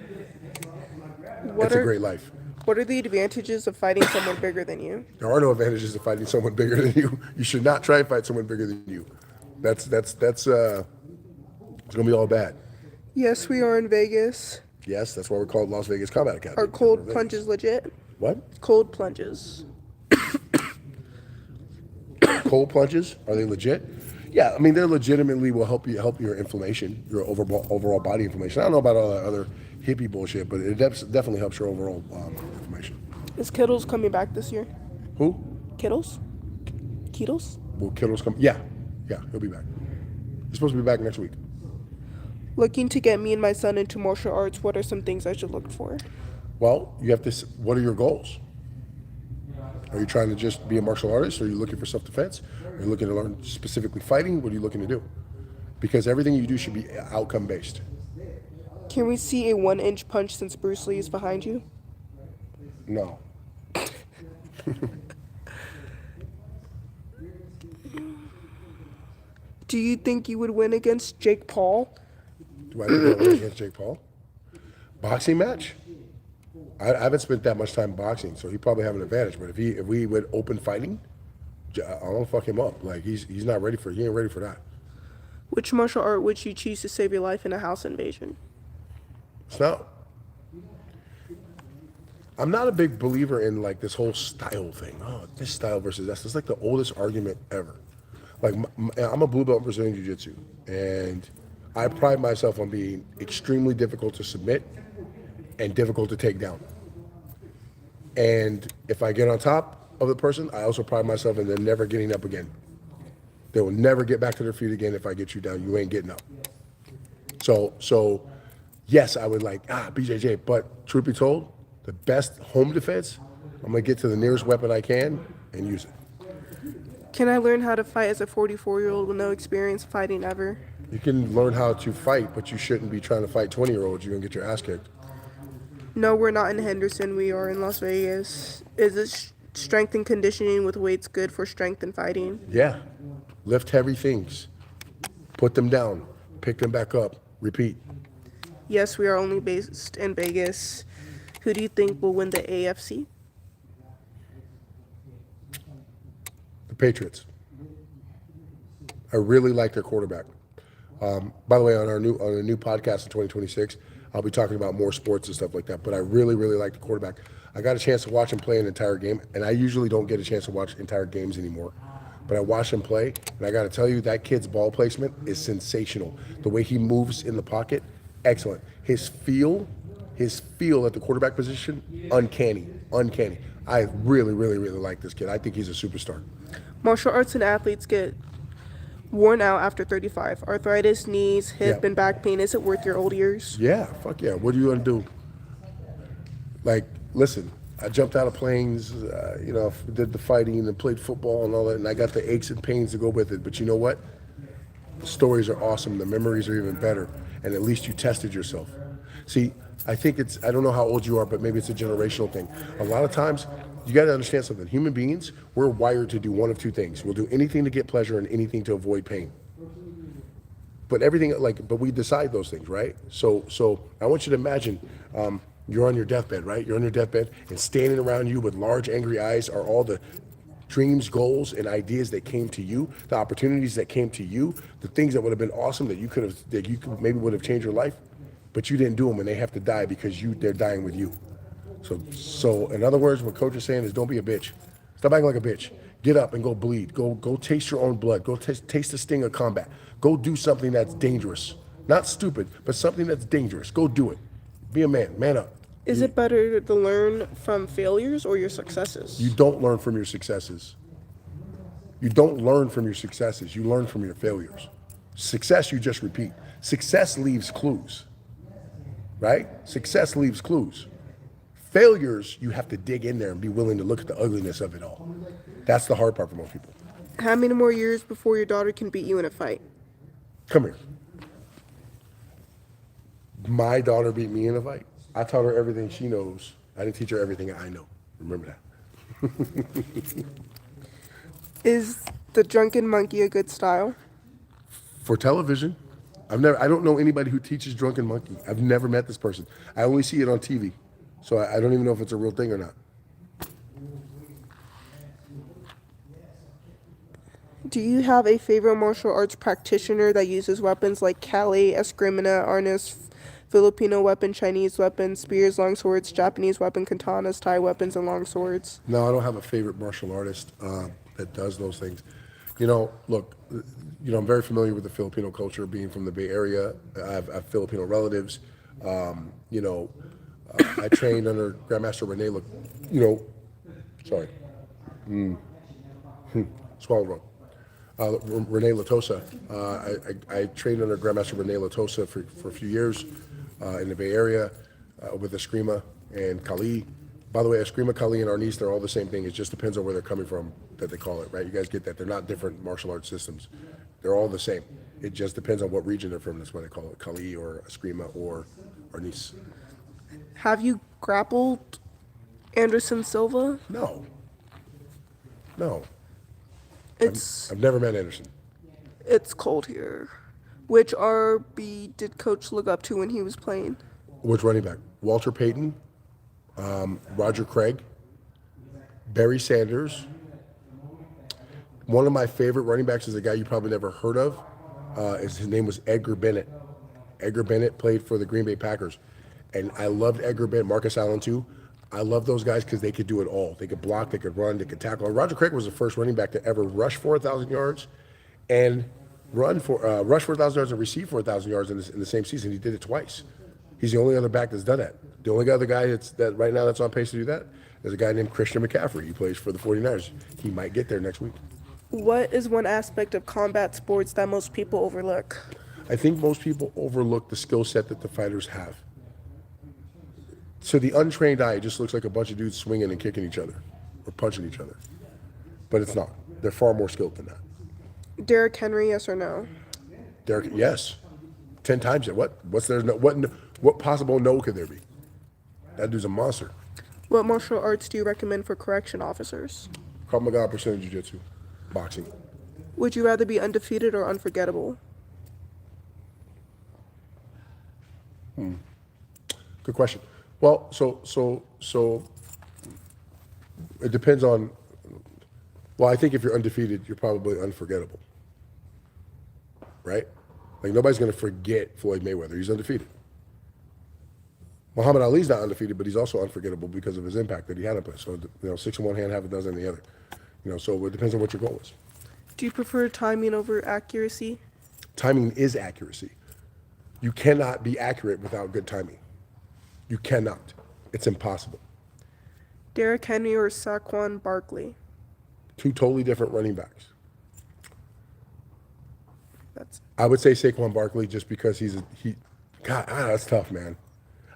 It's a great life. What are the advantages of fighting someone bigger than you? There are no advantages to fighting someone bigger than you. You should not try and fight someone bigger than you. It's gonna be all bad. Yes, we are in Vegas. Yes, that's why we're called Las Vegas Combat Academy. Are cold plunges legit? What? Cold plunges. Cold plunges? Are they legit? Yeah, I mean they legitimately will help your inflammation, your overall body inflammation. I don't know about all that other hippie bullshit, but it definitely helps your overall inflammation. Is Kittles coming back this year? Who? Kittles? Kittles? Will Kittles come? Yeah, he'll be back. He's supposed to be back next week. Looking to get me and my son into martial arts, what are some things I should look for? Well, you have to. What are your goals? Are you trying to just be a martial artist? Or are you looking for self-defense? Are you looking to learn specifically fighting? What are you looking to do? Because everything you do should be outcome-based. Can we see a 1-inch punch since Bruce Lee is behind you? No. Do you think you would win against Jake Paul? Do I think I'll win against Jake Paul? Boxing match? I haven't spent that much time boxing, so he probably have an advantage. But if we went open fighting, I'll fuck him up. Like he ain't ready for that. Which martial art would you choose to save your life in a house invasion? It's not. I'm not a big believer in like this whole style thing. Oh, this style versus that. It's like the oldest argument ever. Like I'm a blue belt in Brazilian Jiu-Jitsu, and I pride myself on being extremely difficult to submit and difficult to take down. And if I get on top of the person, I also pride myself in them never getting up again. They will never get back to their feet again if I get you down. You ain't getting up. So yes, I would like BJJ, but truth be told, the best home defense, I'm gonna get to the nearest weapon I can and use it. Can I learn how to fight as a 44-year-old with no experience fighting ever? You can learn how to fight, but you shouldn't be trying to fight 20-year-olds. You're gonna get your ass kicked. No, we're not in Henderson. We are in Las Vegas. Is this strength and conditioning with weights good for strength and fighting? Yeah. Lift heavy things. Put them down. Pick them back up. Repeat. Yes, we are only based in Vegas. Who do you think will win the AFC? The Patriots. I really like their quarterback. By the way, on a new podcast in 2026, I'll be talking about more sports and stuff like that. But I really, really like the quarterback. I got a chance to watch him play an entire game, and I usually don't get a chance to watch entire games anymore. But I watched him play, and I got to tell you, that kid's ball placement is sensational. The way he moves in the pocket, excellent. His feel at the quarterback position, uncanny. I really, really, really like this kid. I think he's a superstar. Martial arts and athletes get worn out after 35. Arthritis, knees, hip, Yeah. and back pain. Is it worth your old years? Yeah, fuck yeah. What are you gonna do? Like, listen, I jumped out of planes, did the fighting and played football and all that, and I got the aches and pains to go with it. But you know what? The stories are awesome. The memories are even better, and at least you tested yourself. See, I think I don't know how old you are, but maybe it's a generational thing. A lot of times, you got to understand something. Human beings, we're wired to do one of two things. We'll do anything to get pleasure and anything to avoid pain. But we decide those things, right? So I want you to imagine You're on your deathbed, right? You're on your deathbed, and standing around you with large, angry eyes are all the dreams, goals, and ideas that came to you, the opportunities that came to you, the things that would have been awesome that you could maybe would have changed your life, but you didn't do them, and they have to die because they're dying with you. So in other words, what coach is saying is don't be a bitch. Stop acting like a bitch. Get up and go bleed. Go taste your own blood. Go taste the sting of combat. Go do something that's dangerous. Not stupid, but something that's dangerous. Go do it. Be a man. Man up. Is it better to learn from failures or your successes? You don't learn from your successes. You don't learn from your successes. You learn from your failures. Success, you just repeat. Success leaves clues, right? Success leaves clues. Failures, you have to dig in there and be willing to look at the ugliness of it all. That's the hard part for most people. How many more years before your daughter can beat you in a fight? Come here. My daughter beat me in a fight. I taught her everything she knows. I didn't teach her everything I know. Remember that. Is the drunken monkey a good style? For television, I don't know anybody who teaches drunken monkey. I've never met this person. I only see it on TV. So I don't even know if it's a real thing or not. Do you have a favorite martial arts practitioner that uses weapons like Kali, Eskrima, arnis, Filipino weapon, Chinese weapon, spears, long swords, Japanese weapon, katanas, Thai weapons, and long swords? No, I don't have a favorite martial artist that does those things. You know, look, I'm very familiar with the Filipino culture, being from the Bay Area. I have Filipino relatives. I trained under Grandmaster Rene, swallowed wrong. Rene Latosa. I trained under Grandmaster Rene Latosa for a few years in the Bay Area with Eskrima and Kali. By the way, Eskrima, Kali, and Arnis, they're all the same thing. It just depends on where they're coming from that they call it, right? You guys get that. They're not different martial arts systems. They're all the same. It just depends on what region they're from. That's why they call it Kali or Eskrima or Arnis. Have you grappled Anderson Silva? No. It's I've never met Anderson. it's cold here. Which RB did Coach look up to when he was playing? Which running back? Walter Payton, Roger Craig, Barry Sanders. One of my favorite running backs is a guy you probably never heard of. His name was Edgar Bennett. Edgar Bennett played for the Green Bay Packers. And I loved Edgar Bennett, Marcus Allen too. I love those guys because they could do it all. They could block, they could run, they could tackle. Roger Craig was the first running back to ever rush for 1,000 yards and rush for 1,000 yards and receive for 1,000 yards in the same season. He did it twice. He's the only other back that's done that. The only other guy that right now that's on pace to do that is a guy named Christian McCaffrey. He plays for the 49ers. He might get there next week. What is one aspect of combat sports that most people overlook? I think most people overlook the skill set that the fighters have. So the untrained eye, it just looks like a bunch of dudes swinging and kicking each other or punching each other. But it's not. They're far more skilled than that. Derrick Henry, yes or no? Derek, yes. 10 times it. What's there? No, what possible no could there be? That dude's a monster. What martial arts do you recommend for correction officers? Krav Maga, Brazilian Jiu-Jitsu, boxing. Would you rather be undefeated or unforgettable? Good question. Well, so it depends on. Well, I think if you're undefeated, you're probably unforgettable, right? Like nobody's going to forget Floyd Mayweather. He's undefeated. Muhammad Ali's not undefeated, but he's also unforgettable because of his impact that he had on play. So 6 in one hand, half a dozen in the other. So it depends on what your goal is. Do you prefer timing over accuracy? Timing is accuracy. You cannot be accurate without good timing. You cannot. It's impossible. Derrick Henry or Saquon Barkley? Two totally different running backs. That's I would say Saquon Barkley just because that's tough, man.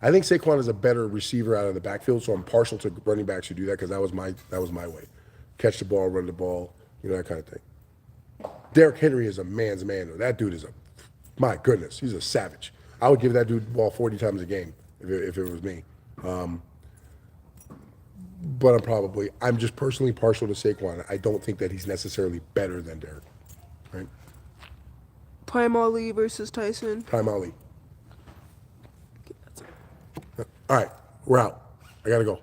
I think Saquon is a better receiver out of the backfield, so I'm partial to running backs who do that because that was my way. Catch the ball, run the ball, that kind of thing. Derrick Henry is a man's man. That dude is my goodness, he's a savage. I would give that dude the ball 40 times a game if it was me. But I'm just personally partial to Saquon. I don't think that he's necessarily better than Derrick, right? Prime Ali versus Tyson. Prime Ali. All right, We're out. I gotta go.